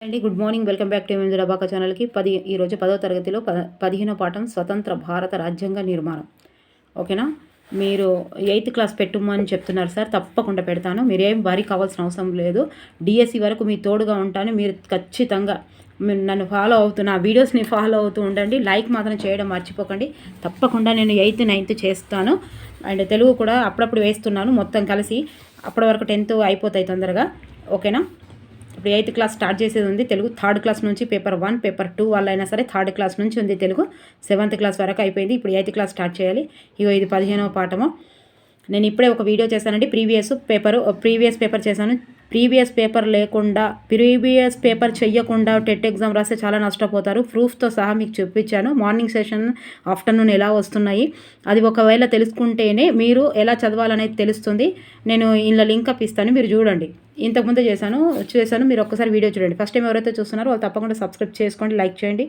అండి good morning. Welcome back to రబాకా ఛానల్కి. ఈరోజు 10వ తరగతిలో 15వ పాఠం స్వతంత్ర భారత రాజ్యాంగ నిర్మాణం. ఓకేనా? మీరు 8th క్లాస్ పెట్టుమని చెప్తున్నారు సార్. తప్పకుండా పెడతాను. మీరేం వరి కావాల్సిన అవసరం లేదు. డిఎస్సి వరకు మీ తోడుగా ఉంటాను. మీరు ఖచ్చితంగా నన్ను ఫాలో అవుతున్న వీడియోస్ని ఫాలో అవుతూ ఉండండి. లైక్ మాత్రం చేయడం మర్చిపోకండి. తప్పకుండా నేను 8th 9th చేస్తాను. అండ్ తెలుగు కూడా అప్పుడప్పుడు వేస్తున్నాను మొత్తం కలిసి. అప్పటి వరకు 10th అయిపోతాయి తొందరగా. ఓకేనా? ఇప్పుడు 8th క్లాస్ స్టార్ట్ చేసేది ఉంది. తెలుగు 3rd క్లాస్ నుంచి పేపర్ 1 పేపర్ 2 వాళ్ళైనా సరే 3rd క్లాస్ నుంచి ఉంది తెలుగు. 7th క్లాస్ వరకు అయిపోయింది. ఇప్పుడు 8th క్లాస్ స్టార్ట్ చేయాలి. ఇగో ఇది 15వ పాఠము. నేను ఇప్పుడే ఒక వీడియో చేశానండి. ప్రీవియస్ పేపర్ చేశాను. ప్రీవియస్ పేపర్ చెయ్యకుండా టెట్ ఎగ్జామ్ రాస్తే చాలా నష్టపోతారు. ప్రూఫ్తో సహా మీకు చూపించాను. మార్నింగ్ సెషన్, ఆఫ్టర్నూన్ ఎలా వస్తున్నాయి అది ఒకవేళ తెలుసుకుంటేనే మీరు ఎలా చదవాలనేది తెలుస్తుంది. నేను ఇందులో లింక్ అప్ ఇస్తాను, మీరు చూడండి. ఇంతకుముందే చేశాను. మీరు ఒక్కసారి వీడియో చూడండి. ఫస్ట్ టైం ఎవరైతే చూస్తున్నారో వాళ్ళు తప్పకుండా సబ్స్క్రైబ్ చేసుకోండి, లైక్ చేయండి,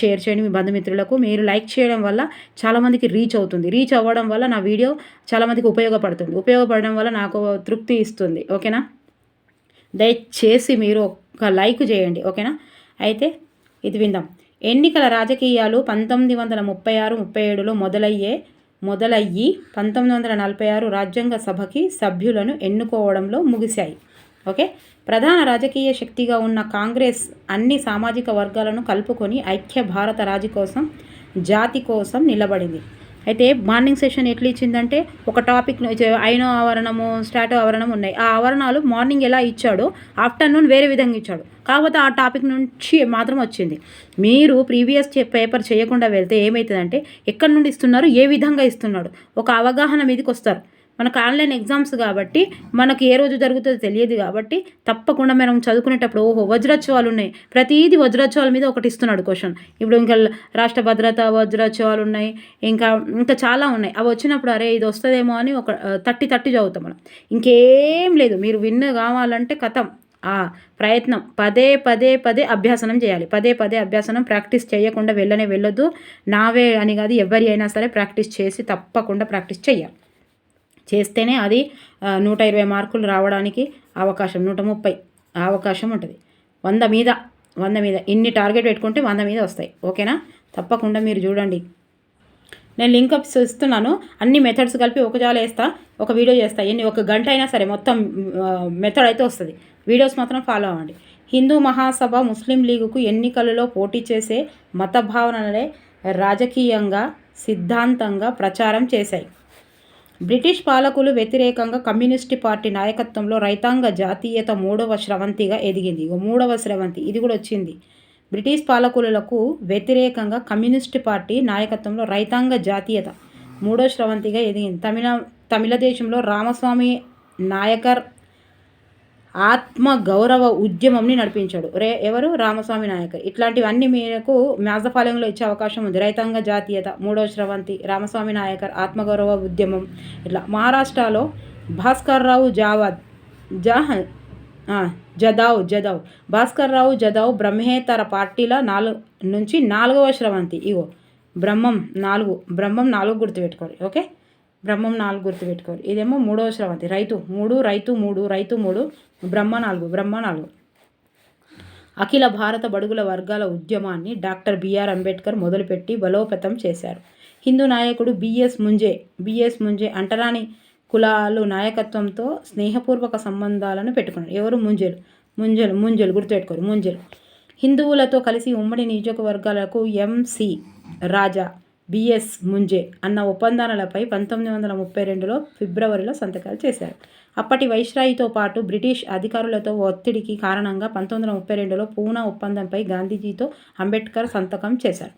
షేర్ చేయండి మీ బంధుమిత్రులకు. మీరు లైక్ చేయడం వల్ల చాలామందికి రీచ్ అవుతుంది. రీచ్ అవ్వడం వల్ల నా వీడియో చాలామందికి ఉపయోగపడడం వల్ల నాకు తృప్తి ఇస్తుంది. ఓకేనా? దయచేసి మీరు ఒక లైక్ చేయండి. ఓకేనా? అయితే ఇది విందాం. ఎన్నికల రాజకీయాలు 1936-37లో మొదలయ్యి 1946 రాజ్యాంగ సభకి సభ్యులను ఎన్నుకోవడంలో ముగిశాయి. ఓకే. ప్రధాన రాజకీయ శక్తిగా ఉన్న కాంగ్రెస్ అన్ని సామాజిక వర్గాలను కలుపుకొని ఐక్య భారత జాతి కోసం నిలబడింది. అయితే మార్నింగ్ సెషన్ ఎట్లా ఇచ్చిందంటే ఒక టాపిక్ ఐనో ఆవరణము, స్టాటో ఆవరణం ఉన్నాయి. ఆ ఆవరణాలు మార్నింగ్ ఎలా ఇచ్చాడో ఆఫ్టర్నూన్ వేరే విధంగా ఇచ్చాడు. కాకపోతే ఆ టాపిక్ నుంచి మాత్రం వచ్చింది. మీరు ప్రీవియస్ పేపర్ చేయకుండా వెళ్తే ఏమవుతుందంటే ఎక్కడి నుండి ఇస్తున్నారు, ఏ విధంగా ఇస్తున్నాడు, ఒక అవగాహన మీదకి వస్తారు. మనకు ఆన్లైన్ ఎగ్జామ్స్ కాబట్టి మనకు ఏ రోజు జరుగుతుందో తెలియదు కాబట్టి తప్పకుండా మనం చదువుకునేటప్పుడు వజ్రోత్సవాలు ఉన్నాయి, ప్రతిదీ వజ్రోత్సవాల మీద ఒకటి ఇస్తున్నాడు క్వశ్చన్. ఇప్పుడు ఇంకా రాష్ట్ర భద్రత వజ్రోత్సవాలు ఉన్నాయి, ఇంకా చాలా ఉన్నాయి. అవి వచ్చినప్పుడు అరే ఇది వస్తుందేమో అని ఒక 30 చదువుతాం మనం. ఇంకేం లేదు. మీరు విన్ కావాలంటే కథం ప్రయత్నం పదే అభ్యాసనం చేయాలి. పదే అభ్యాసనం. ప్రాక్టీస్ చేయకుండా వెళ్ళొద్దు. నావే అని కాదు, ఎవరి అయినా సరే ప్రాక్టీస్ చేసి తప్పకుండా ప్రాక్టీస్ చేయాలి. చేస్తేనే అది 120 మార్కులు రావడానికి అవకాశం, 130 అవకాశం ఉంటుంది. 100 మీద ఇన్ని టార్గెట్ పెట్టుకుంటే 100 మీద వస్తాయి. ఓకేనా? తప్పకుండా మీరు చూడండి. నేను లింక్ అప్స్ ఇస్తున్నాను. అన్ని మెథడ్స్ కలిపి ఒకజాలు వేస్తా, ఒక వీడియో చేస్తా. ఒక గంట అయినా సరే మొత్తం మెథడ్ అయితే వస్తుంది. వీడియోస్ మాత్రం ఫాలో అవ్వండి. హిందూ మహాసభ ముస్లిం లీగుకు ఎన్నికలలో పోటీ చేసే మత భావనలే రాజకీయంగా సిద్ధాంతంగా ప్రచారం చేశాయి. బ్రిటిష్ పాలకులు వ్యతిరేకంగా కమ్యూనిస్టు పార్టీ నాయకత్వంలో రైతాంగ జాతీయత 3వ స్రవంతిగా ఎదిగింది. 3వ స్రవంతి ఇది కూడా వచ్చింది. బ్రిటిష్ పాలకులకు వ్యతిరేకంగా కమ్యూనిస్టు పార్టీ నాయకత్వంలో రైతాంగ జాతీయత 3వ స్రవంతిగా ఎదిగింది. తమిళ దేశంలో రామస్వామి నాయకర్ ఆత్మ గౌరవ ఉద్యమంని నడిపించాడు. ఎవరు? రామస్వామి నాయకర్. ఇట్లాంటివన్నీ మీకు మ్యాథ్స్ ఫాలోయింగ్లో ఇచ్చే అవకాశం ఉంది. రైతాంగ జాతీయత, 3వ స్రవంతి, రామస్వామి నాయకర్ ఆత్మగౌరవ ఉద్యమం. ఇట్లా భాస్కర్రావు జదావ్ బ్రహ్మేతర పార్టీల నుంచి 4వ స్రవంతి. బ్రహ్మం 4 గుర్తుపెట్టుకోవాలి. ఓకే, బ్రహ్మం 4 గుర్తుపెట్టుకోవాలి. ఇదేమో 3వ స్రవంతి. రైతు 3 బ్రహ్మ 4. అఖిల భారత బడుగుల వర్గాల ఉద్యమాన్ని డాక్టర్ బిఆర్ అంబేద్కర్ మొదలుపెట్టి బలోపేతం చేశారు. హిందూ నాయకుడు బిఎస్ ముంజే అంటరాని కులాలు నాయకత్వంతో స్నేహపూర్వక సంబంధాలను పెట్టుకున్నారు. ఎవరు? ముంజలు గుర్తుపెట్టుకోరు. ముంజలు హిందువులతో కలిసి ఉమ్మడి నియోజకవర్గాలకు ఎంసి రాజా బిఎస్ ముంజే అన్న ఒప్పందాలపై 1932లో ఫిబ్రవరిలో సంతకాలు చేశారు. అప్పటి వైస్రాయితో పాటు బ్రిటిష్ అధికారులతో ఒత్తిడికి కారణంగా 1932లో పూనా ఒప్పందంపై గాంధీజీతో అంబేద్కర్ సంతకం చేశారు.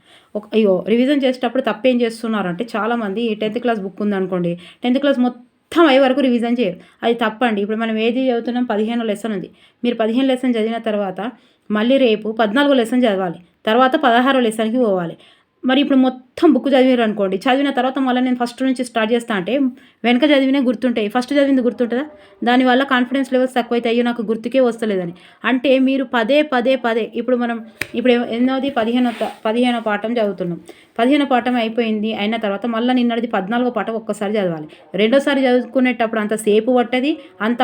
రివిజన్ చేసేటప్పుడు తప్పేం చేస్తున్నారంటే చాలామంది 10th క్లాస్ బుక్ ఉందనుకోండి, 10th క్లాస్ మొత్తం అయ్యే వరకు రివిజన్ చేయరు. అది తప్పండి. ఇప్పుడు మనం ఏది చదువుతున్నాం? 15 లెసన్ ఉంది. మీరు 15 లెసన్ చదివిన తర్వాత మళ్ళీ రేపు 14 లెసన్ చదవాలి, తర్వాత 16 లెసన్కి పోవాలి. మరి ఇప్పుడు మొత్తం బుక్ చదివారు అనుకోండి, చదివిన తర్వాత మళ్ళీ నేను ఫస్ట్ నుంచి స్టార్ట్ చేస్తా అంటే వెనక చదివినే గుర్తుంటాయి, ఫస్ట్ చదివింది గుర్తుంటుందా? దానివల్ల కాన్ఫిడెన్స్ లెవెల్స్ తక్కువైతే అయ్యో నాకు గుర్తుకే వస్తలేదని. అంటే మీరు పదే ఇప్పుడు ఎన్నోది 15వ పాఠం చదువుతున్నాం. 15వ పాఠం అయిపోయింది. అయిన తర్వాత మళ్ళీ నిన్నటిది 14వ పాఠం ఒక్కసారి చదవాలి. రెండోసారి చదువుకునేటప్పుడు అంత సేపు పట్టది, అంత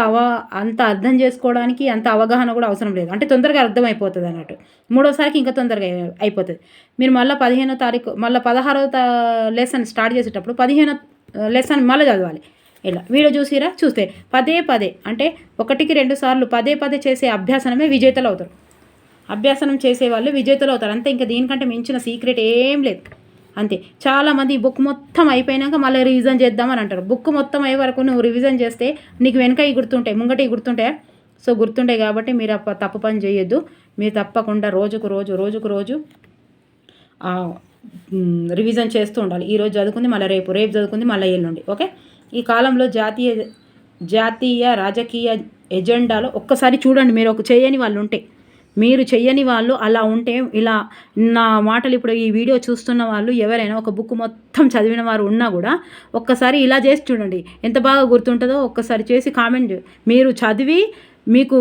అర్థం చేసుకోవడానికి అంత అవగాహన కూడా అవసరం లేదు. అంటే తొందరగా అర్థమైపోతుంది అన్నట్టు. మూడోసారికి ఇంకా తొందరగా అయిపోతుంది. మీరు మళ్ళీ 15వ తారీఖు మళ్ళీ 16వ లెసన్ స్టార్ట్ చేసేటప్పుడు 15వ లెసన్ మళ్ళీ చదవాలి. ఇలా వీడియో చూస్తే పదే అంటే 1కి 2 సార్లు పదే చేసే అభ్యాసనమే విజేతలు అవుతారు. అభ్యాసనం చేసేవాళ్ళు విజేతలు అవుతారు. అంతే, ఇంకా దీనికంటే మించిన సీక్రెట్ ఏం లేదు. అంతే. చాలామంది బుక్ మొత్తం అయిపోయినాక మళ్ళీ రివిజన్ చేద్దామని అంటారు. బుక్ మొత్తం అయ్యే వరకు నువ్వు రివిజన్ చేస్తే నీకు వెనక గుర్తుంటాయి, ముంగట గుర్తుంటాయా? సో గుర్తుంటాయి కాబట్టి మీరు తప్పు పని చేయొద్దు. మీరు తప్పకుండా రోజుకు రోజు రివిజన్ చేస్తూ ఉండాలి. ఈరోజు చదువుకుంది మళ్ళీ రేపు చదువుకుంది మళ్ళీ ఎల్లుండి. ఓకే. ఈ కాలంలో జాతీయ రాజకీయ ఎజెండాలో ఒక్కసారి చూడండి. మీరు చెయ్యని వాళ్ళు అలా ఉంటే, ఇలా నా మాటలు ఇప్పుడు ఈ వీడియో చూస్తున్న వాళ్ళు ఎవరైనా ఒక బుక్ మొత్తం చదివిన వారు ఉన్నా కూడా ఒక్కసారి ఇలా చేసి చూడండి, ఎంత బాగా గుర్తుంటుందో. ఒక్కసారి చేసి కామెంట్, మీరు చదివి మీకు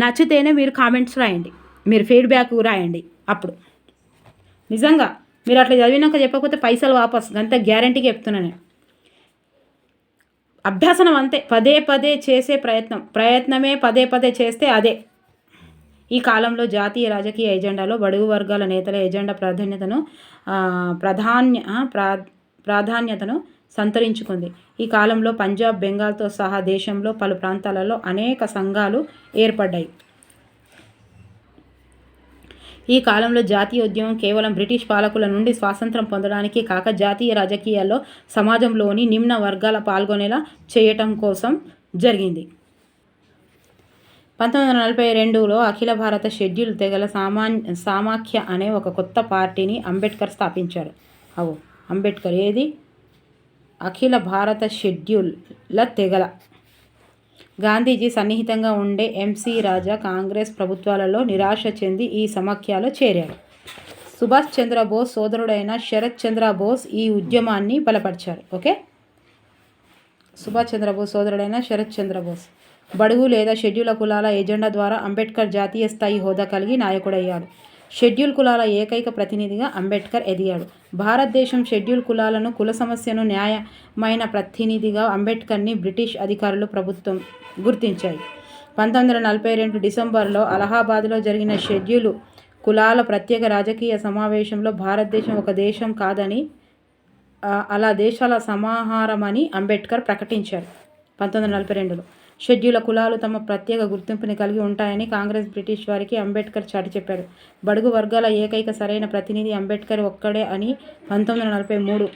నచ్చితేనే మీరు కామెంట్స్ రాయండి, మీరు ఫీడ్బ్యాక్ రాయండి. అప్పుడు నిజంగా మీరు అట్లా చదివినాక చెప్పకపోతే పైసలు వాపస్, అంత గ్యారంటీగా చెప్తున్నాను. అభ్యాసనం అంతే, పదే చేసే ప్రయత్నమే పదే చేస్తే అదే. ఈ కాలంలో జాతీయ రాజకీయ ఎజెండాలో బడుగు వర్గాల నేతల ఎజెండా ప్రాధాన్యతను సంతరించుకుంది. ఈ కాలంలో పంజాబ్, బెంగాల్తో సహా దేశంలో పలు ప్రాంతాలలో అనేక సంఘాలు ఏర్పడ్డాయి. ఈ కాలంలో జాతీయ ఉద్యమం కేవలం బ్రిటిష్ పాలకుల నుండి స్వాతంత్రం పొందడానికి కాక జాతీయ రాజకీయాల్లో సమాజంలోని నిమ్న వర్గాల పాల్గొనేలా చేయటం కోసం జరిగింది. 1942లో అఖిల భారత షెడ్యూల్ తెగల సమాఖ్య అనే ఒక కొత్త పార్టీని అంబేద్కర్ స్థాపించాడు. అంబేద్కర్ ఏది? అఖిల భారత షెడ్యూల్ల తెగల. గాంధీజీ సన్నిహితంగా ఉండే ఎంసి రాజా కాంగ్రెస్ ప్రభుత్వాలలో నిరాశ చెంది ఈ సమాఖ్యలో చేరాడు. సుభాష్ చంద్రబోస్ సోదరుడైన శరత్ చంద్ర బోస్ ఈ ఉద్యమాన్ని బలపరిచారు. ఓకే. సుభాష్ చంద్రబోస్ సోదరుడైన శరత్ చంద్రబోస్ బడుగు లేదా షెడ్యూల్ కులాల ఎజెండా ద్వారా అంబేద్కర్ జాతీయ స్థాయి హోదా కలిగి నాయకుడయ్యాడు. షెడ్యూల్ కులాల ఏకైక ప్రతినిధిగా అంబేద్కర్ ఎదిగాడు. భారతదేశం షెడ్యూల్ కులాలను కుల సమస్యను న్యాయమైన ప్రతినిధిగా అంబేద్కర్ని బ్రిటిష్ అధికారులు ప్రభుత్వం గుర్తించాయి. 1942 డిసెంబర్లో అలహాబాద్లో జరిగిన షెడ్యూల్ కులాల ప్రత్యేక రాజకీయ సమావేశంలో భారతదేశం ఒక దేశం కాదని, అలా దేశాల సమాహారమని అంబేద్కర్ ప్రకటించారు. 1942లో షెడ్యూల్ కులాలు తమ ప్రత్యేక గుర్తింపుని కలిగి ఉంటాయని కాంగ్రెస్ బ్రిటిష్ వారికి అంబేద్కర్ చాటి చెప్పాడు. బడుగు వర్గాల ఏకైక సరైన ప్రతినిధి అంబేద్కర్ ఒక్కడే అని 1943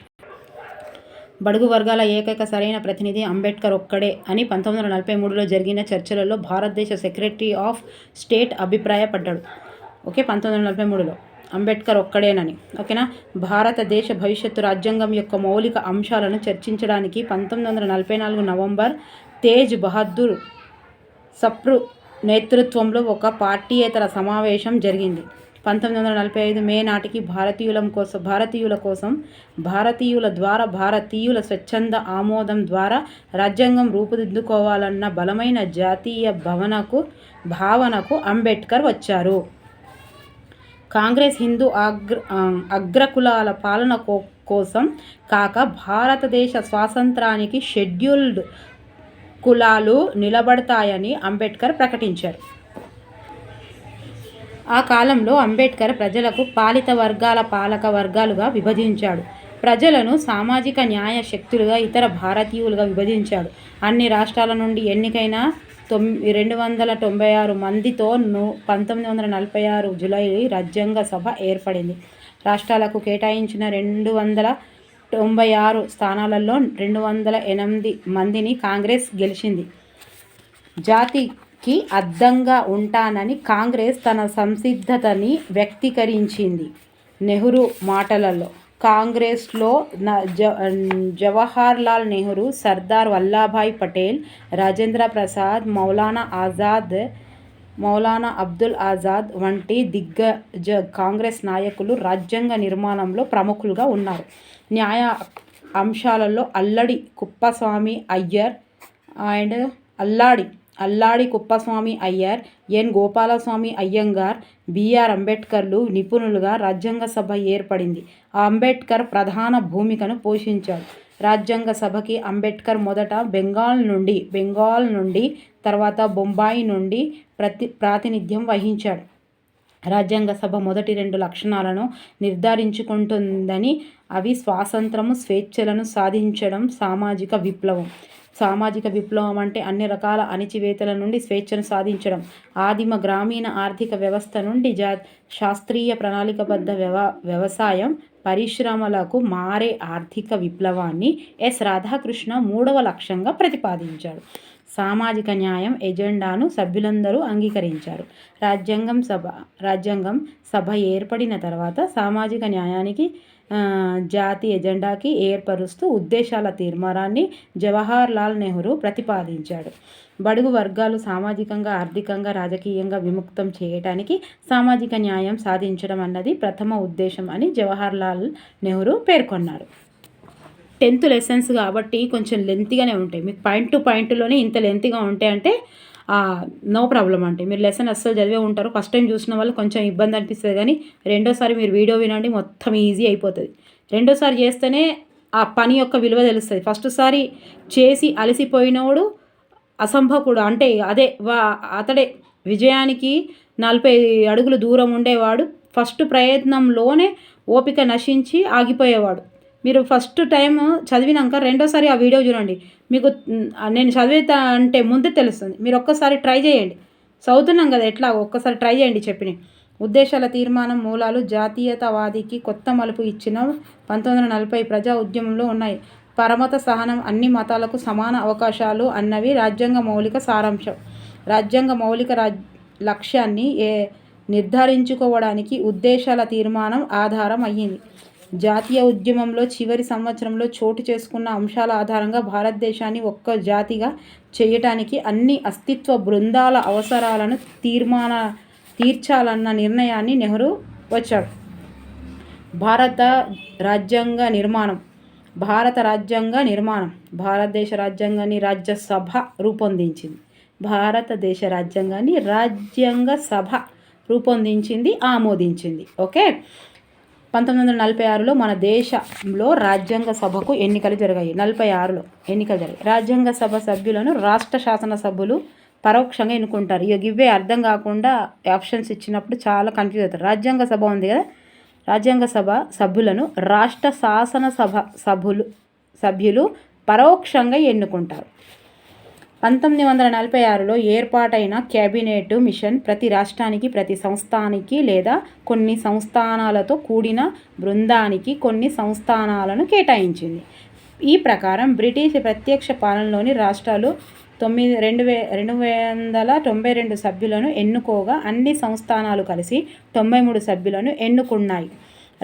బడుగు వర్గాల ఏకైక సరైన ప్రతినిధి అంబేద్కర్ ఒక్కడే అని 1943లో జరిగిన చర్చలలో భారతదేశ సెక్రటరీ ఆఫ్ స్టేట్ అభిప్రాయపడ్డాడు. ఓకే. 1943లో అంబేద్కర్ ఒక్కడేనని. ఓకేనా. భారతదేశ భవిష్యత్తు రాజ్యాంగం యొక్క మౌలిక అంశాలను చర్చించడానికి 1944 నవంబర్ తేజ్ బహదూర్ సప్రు నేతృత్వంలో ఒక పార్టీయేతర సమావేశం జరిగింది. 1945 మే నాటికి భారతీయుల స్వచ్ఛంద ఆమోదం ద్వారా రాజ్యాంగం రూపుదిద్దుకోవాలన్న బలమైన జాతీయ భావనకు అంబేద్కర్ వచ్చారు. కాంగ్రెస్ హిందూ అగ్రకులాల పాలన కోసం కాక భారతదేశ స్వాతంత్రానికి షెడ్యూల్డ్ కులాలు నిలబడతాయని అంబేద్కర్ ప్రకటించారు. ఆ కాలంలో అంబేద్కర్ ప్రజలకు పాలిత వర్గాల పాలక వర్గాలుగా విభజించాడు. ప్రజలను సామాజిక న్యాయ శక్తులుగా ఇతర భారతీయులుగా విభజించాడు. అన్ని రాష్ట్రాల నుండి ఎన్నికైన 296 మందితో 1946 జూలై రాజ్యాంగ సభ ఏర్పడింది. రాష్ట్రాలకు కేటాయించిన 296 స్థానాలలో 208 మందిని కాంగ్రెస్ గెలిచింది. జాతికి అద్దంగా ఉంటానని కాంగ్రెస్ తన సంసిద్ధతని వ్యక్తీకరించింది. నెహ్రూ మాటలలో కాంగ్రెస్లో జవహర్ లాల్ నెహ్రూ, సర్దార్ వల్లభాయ్ పటేల్, రాజేంద్ర ప్రసాద్, మౌలానా అబ్దుల్ ఆజాద్ వంటి దిగ్గజ కాంగ్రెస్ నాయకులు రాజ్యాంగ నిర్మాణంలో ప్రముఖులుగా ఉన్నారు. న్యాయ అంశాలలో Alladi Kuppuswami Iyer and Alladi Alladi Kuppuswami Iyer, N Gopalaswami Ayyangar, BR అంబేద్కర్లు నిపుణులుగా రాజ్యాంగ సభ ఏర్పడింది. అంబేద్కర్ ప్రధాన భూమికను పోషించాడు. రాజ్యాంగ సభకి అంబేద్కర్ మొదట బెంగాల్ నుండి తర్వాత బొంబాయి నుండి ప్రాతినిధ్యం వహించాడు. రాజ్యాంగ సభ మొదటి 2 లక్షణాలను నిర్ధారించుకుంటుందని అవి స్వాతంత్రము, స్వేచ్ఛలను సాధించడం, సామాజిక విప్లవం. సామాజిక విప్లవం అంటే అన్ని రకాల అణచివేతల నుండి స్వేచ్ఛను సాధించడం, ఆదిమ గ్రామీణ ఆర్థిక వ్యవస్థ నుండి శాస్త్రీయ ప్రణాళికబద్ధ వ్యవసాయం పరిశ్రమలకు మారే ఆర్థిక విప్లవాన్ని ఎస్ రాధాకృష్ణ 3వ లక్ష్యంగా ప్రతిపాదించాడు. సామాజిక న్యాయం ఎజెండాను సభ్యులందరూ అంగీకరించారు. రాజ్యాంగం సభ ఏర్పడిన తర్వాత సామాజిక న్యాయానికి జాతి ఎజెండాకి ఏర్పరుస్తూ ఉద్దేశాల తీర్మానాన్ని జవహర్ లాల్ నెహ్రూ ప్రతిపాదించాడు. బడుగు వర్గాలు సామాజికంగా, ఆర్థికంగా, రాజకీయంగా విముక్తం చేయటానికి సామాజిక న్యాయం సాధించడం అన్నది ప్రథమ ఉద్దేశం అని జవహర్ లాల్ నెహ్రూ పేర్కొన్నారు. 10th లెసన్స్ కాబట్టి కొంచెం లెంతీగానే ఉంటాయి. మీకు పాయింట్ టు పాయింట్లోనే ఇంత లెంతీగా ఉంటాయంటే నో ప్రాబ్లం అంటే మీరు లెసన్ అస్సలు చదివే ఉంటారు. ఫస్ట్ టైం చూసిన వాళ్ళు కొంచెం ఇబ్బంది అనిపిస్తుంది, కానీ రెండోసారి మీరు వీడియో వినండి, మొత్తం ఈజీ అయిపోతుంది. రెండోసారి చేస్తేనే ఆ పని యొక్క విలువ తెలుస్తుంది. ఫస్ట్ సారి చేసి అలసిపోయినోడు అసంభకుడు, అంటే అతడే విజయానికి 40 అడుగులు దూరం ఉండేవాడు. ఫస్ట్ ప్రయత్నంలోనే ఓపిక నశించి ఆగిపోయేవాడు. మీరు ఫస్ట్ టైం చదివినాక రెండోసారి ఆ వీడియో చూడండి, మీకు నేను చదివితే అంటే ముందే తెలుస్తుంది. మీరు ఒక్కసారి ట్రై చేయండి, చదువుతున్నాం కదా ఎట్లా, ఒక్కసారి ట్రై చేయండి. చెప్పిన ఉద్దేశాల తీర్మానం మూలాలు జాతీయతావాదికి కొత్త మలుపు ఇచ్చిన 1940 ప్రజా ఉద్యమంలో ఉన్నాయి. పరమత సహనం, అన్ని మతాలకు సమాన అవకాశాలు అన్నవి రాజ్యాంగ మౌలిక సారాంశం. రాజ్యాంగ మౌలిక లక్ష్యాన్ని నిర్ధారించుకోవడానికి ఉద్దేశాల తీర్మానం ఆధారం అయ్యింది. జాతీయ ఉద్యమంలో చివరి సంవత్సరంలో చోటు చేసుకున్న అంశాల ఆధారంగా భారతదేశాన్ని ఒక్క జాతిగా చేయటానికి అన్ని అస్తిత్వ బృందాల అవసరాలను తీర్చాలన్న నిర్ణయాన్ని నెహ్రూ వచ్చాడు. భారత రాజ్యాంగ నిర్మాణం. భారతదేశ రాజ్యాంగాన్ని రాజ్యసభ రూపొందించింది. భారతదేశ రాజ్యాంగాన్ని రాజ్యాంగ సభ రూపొందించింది, ఆమోదించింది. ఓకే. 1946లో మన దేశంలో రాజ్యాంగ సభకు ఎన్నికలు జరిగాయి. 46లో ఎన్నికలు జరిగాయి. రాజ్యాంగ సభ సభ్యులను రాష్ట్ర శాసనసభ్యులు పరోక్షంగా ఎన్నుకుంటారు. ఇవే అర్థం కాకుండా ఆప్షన్స్ ఇచ్చినప్పుడు చాలా కన్ఫ్యూజ్ అవుతారు. రాజ్యాంగ సభ ఉంది కదా, రాజ్యాంగ సభ సభ్యులను రాష్ట్ర శాసనసభ సభ్యులు పరోక్షంగా ఎన్నుకుంటారు. 1946లో ఏర్పాటైన క్యాబినెట్ మిషన్ ప్రతి రాష్ట్రానికి, ప్రతి సంస్థానానికి లేదా కొన్ని సంస్థానాలతో కూడిన బృందానికి కొన్ని సంస్థానాలను కేటాయించింది. ఈ ప్రకారం బ్రిటిష్ ప్రత్యక్ష పాలనలోని రాష్ట్రాలు 292 సభ్యులను ఎన్నుకోగా అన్ని సంస్థానాలు కలిసి 93 సభ్యులను ఎన్నుకున్నాయి.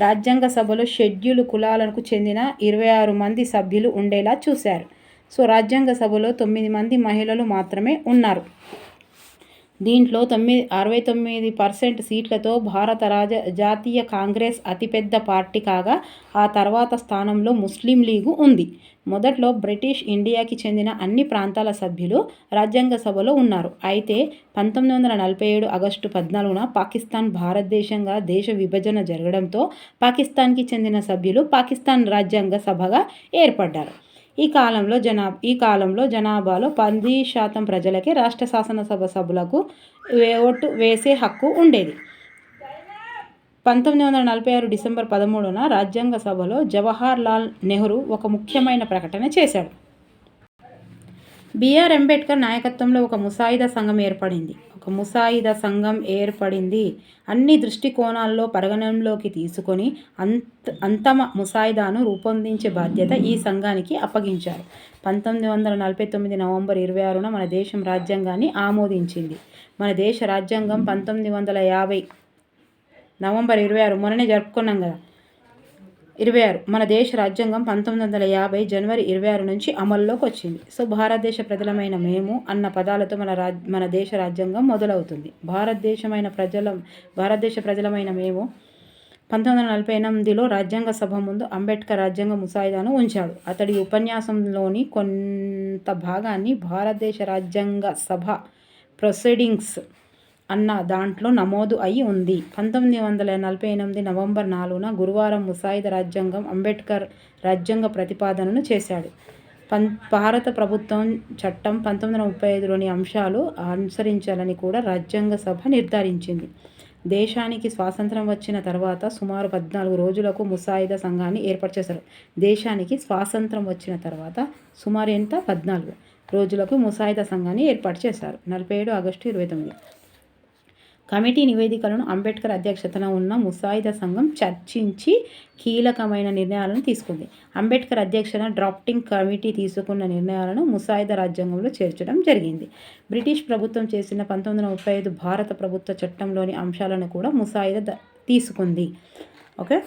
రాజ్యాంగ సభలో షెడ్యూల్ కులాలకు చెందిన 26 మంది సభ్యులు ఉండేలా చూశారు. సో రాజ్యాంగ సభలో 9 మంది మహిళలు మాత్రమే ఉన్నారు. దీంట్లో 69% సీట్లతో భారత జాతీయ కాంగ్రెస్ అతిపెద్ద పార్టీ కాగా ఆ తర్వాత స్థానంలో ముస్లిం లీగు ఉంది. మొదట్లో బ్రిటిష్ ఇండియాకి చెందిన అన్ని ప్రాంతాల సభ్యులు రాజ్యాంగ సభలో ఉన్నారు. అయితే 1947 ఆగస్టు 14న పాకిస్తాన్ భారతదేశంగా దేశ విభజన జరగడంతో పాకిస్తాన్కి చెందిన సభ్యులు పాకిస్తాన్ రాజ్యాంగ సభగా ఏర్పడ్డారు. ఈ కాలంలో జనాభాలో 10% ప్రజలకే రాష్ట్ర శాసనసభ సభ్యులకు ఓటు వేసే హక్కు ఉండేది. 1946 డిసెంబర్ 13న రాజ్యాంగ సభలో జవహర్ లాల్ నెహ్రూ ఒక ముఖ్యమైన ప్రకటన చేశాడు. బిఆర్ అంబేద్కర్ నాయకత్వంలో ఒక ముసాయిదా సంఘం ఏర్పడింది. అన్ని దృష్టికోణాల్లో పరిగణనలోకి తీసుకొని అంతమ ముసాయిదాను రూపొందించే బాధ్యత ఈ సంఘానికి అప్పగించారు. 1949 నవంబర్ 26న మన దేశం రాజ్యాంగాన్ని ఆమోదించింది. మన దేశ రాజ్యాంగం 1950 నవంబర్ 26 మొన్ననే జరుపుకున్నాం కదా 26. మన దేశ రాజ్యాంగం 1950 జనవరి 26 నుంచి అమల్లోకి వచ్చింది. సో భారతదేశ ప్రజలమైన మేము అన్న పదాలతో మన దేశ రాజ్యాంగం మొదలవుతుంది. భారతదేశ ప్రజలమైన మేము 1948లో రాజ్యాంగ సభ ముందు అంబేద్కర్ రాజ్యాంగ ముసాయిదాను ఉంచాడు. అతడి ఉపన్యాసంలోని కొంత భాగాన్ని భారతదేశ రాజ్యాంగ సభ ప్రొసీడింగ్స్ అన్న దాంట్లో నమోదు అయి ఉంది. 1948 నవంబర్ 4న గురువారం ముసాయిదా రాజ్యాంగం అంబేద్కర్ రాజ్యాంగ ప్రతిపాదనను చేశాడు. భారత ప్రభుత్వం చట్టం 1935లోని అంశాలు అనుసరించాలని కూడా రాజ్యాంగ సభ నిర్ధారించింది. దేశానికి స్వాతంత్రం వచ్చిన తర్వాత సుమారు 14 రోజులకు ముసాయిదా సంఘాన్ని ఏర్పాటు చేశారు. దేశానికి స్వాతంత్రం వచ్చిన తర్వాత సుమారు 14 రోజులకు ముసాయిదా సంఘాన్ని ఏర్పాటు చేశారు. 47 ఆగస్టు 29. కమిటీ నివేదికలను అంబేద్కర్ అధ్యక్షతన ఉన్న ముసాయిదా సంఘం చర్చించి కీలకమైన నిర్ణయాలను తీసుకుంది. అంబేద్కర్ అధ్యక్షతన డ్రాఫ్టింగ్ కమిటీ తీసుకున్న నిర్ణయాలను ముసాయిదా రాజ్యాంగంలో చేర్చడం జరిగింది. బ్రిటిష్ ప్రభుత్వం చేసిన 1935 భారత ప్రభుత్వ చట్టంలోని అంశాలను కూడా ముసాయిదా తీసుకుంది. ఓకే,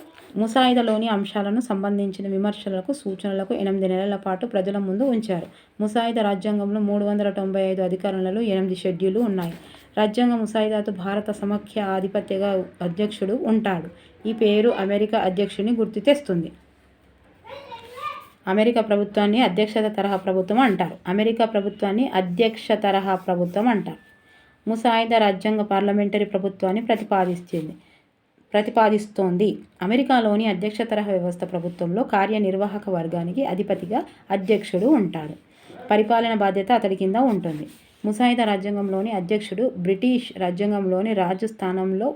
ముసాయిదాలోని అంశాలను సంబంధించిన విమర్శలకు, సూచనలకు 8 నెలల పాటు ప్రజల ముందు ఉంచారు. ముసాయిదా రాజ్యాంగంలో 395 అధికరణలు, 8 షెడ్యూళ్లు ఉన్నాయి. రాజ్యాంగ ముసాయిదాతో భారత సమాఖ్య ఆధిపత్యగా అధ్యక్షుడు ఉంటాడు. ఈ పేరు అమెరికా అధ్యక్షుడిని గుర్తు తెస్తుంది. అమెరికా ప్రభుత్వాన్ని అధ్యక్ష తరహా ప్రభుత్వం అంటారు. అమెరికా ప్రభుత్వాన్ని అధ్యక్ష తరహా ప్రభుత్వం అంటారు. ముసాయిదా రాజ్యాంగ పార్లమెంటరీ ప్రభుత్వాన్ని ప్రతిపాదిస్తోంది. అమెరికాలోని అధ్యక్ష తరహా వ్యవస్థ ప్రభుత్వంలో కార్యనిర్వాహక వర్గానికి అధిపతిగా అధ్యక్షుడు ఉంటాడు. పరిపాలన బాధ్యత అతడి కింద ఉంటుంది. ముసాయిదా రాజ్యాంగంలోని అధ్యక్షుడు బ్రిటిష్ రాజ్యాంగంలోని రాజు స్థానంలో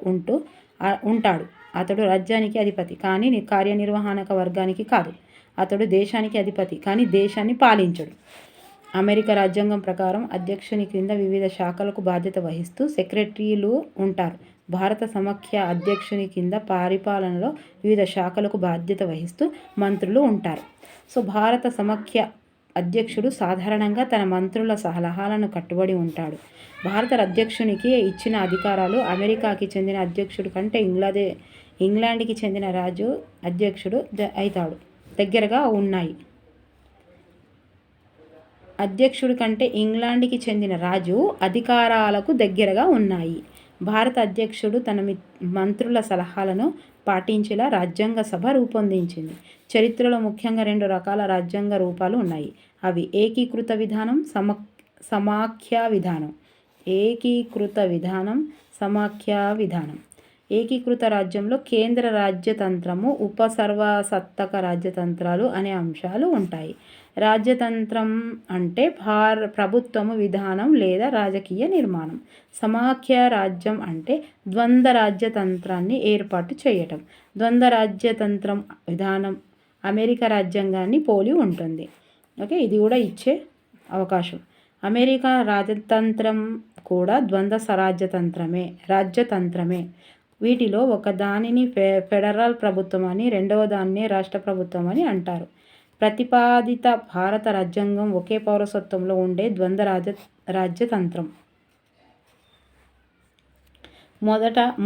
ఉంటాడు. అతడు రాజ్యానికి అధిపతి కానీ కార్యనిర్వహణక వర్గానికి కాదు. అతడు దేశానికి అధిపతి కానీ దేశాన్ని పాలించడు. అమెరికా రాజ్యాంగం ప్రకారం అధ్యక్షుని క్రింద వివిధ శాఖలకు బాధ్యత వహిస్తూ సెక్రటరీలు ఉంటారు. భారత సమాఖ్య అధ్యక్షుని కింద పరిపాలనలో వివిధ శాఖలకు బాధ్యత వహిస్తూ మంత్రులు ఉంటారు. సో భారత సమాఖ్య అధ్యక్షుడు సాధారణంగా తన మంత్రుల సలహాలను కట్టుబడి ఉంటాడు. భారత అధ్యక్షునికి ఇచ్చిన అధికారాలు అమెరికాకి చెందిన అధ్యక్షుడు కంటే ఇంగ్లాండ్కి చెందిన రాజు అధ్యక్షుడు దగ్గరగా ఉన్నాయి. అధ్యక్షుడి కంటే ఇంగ్లాండ్కి చెందిన రాజు అధికారాలకు దగ్గరగా ఉన్నాయి. భారత అధ్యక్షుడు తన మంత్రుల సలహాలను పాటించేలా రాజ్యాంగ సభ రూపొందించింది. చరిత్రలో ముఖ్యంగా 2 రకాల రాజ్యాంగ రూపాలు ఉన్నాయి. అవి ఏకీకృత విధానం, సమాఖ్య విధానం. ఏకీకృత విధానం, సమాఖ్య విధానం. ఏకీకృత రాజ్యంలో కేంద్ర రాజ్యతంత్రము, ఉపసర్వసత్తక రాజ్యతంత్రాలు అనే అంశాలు ఉంటాయి. రాజ్యతంత్రం అంటే ప్రభుత్వము విధానం లేదా రాజకీయ నిర్మాణం. సమాఖ్య రాజ్యం అంటే ద్వంద్వ రాజ్యతంత్రాన్ని ఏర్పాటు చేయటం. ద్వంద్వ రాజ్యతంత్రం విధానం అమెరికా రాజ్యాంగాన్ని పోలి ఉంటుంది. ఓకే, ఇది కూడా ఇచ్చే అవకాశం. అమెరికా రాజతంత్రం కూడా ద్వంద్వ రాజ్యతంత్రమే. వీటిలో ఒక దానిని ఫెడరల్ ప్రభుత్వం అని, రెండవ దాన్నే రాష్ట్ర ప్రభుత్వం అని అంటారు. ప్రతిపాదిత భారత రాజ్యాంగం ఒకే పౌరసత్వంలో ఉండే ద్వంద్వ రాజ్యతంత్రం.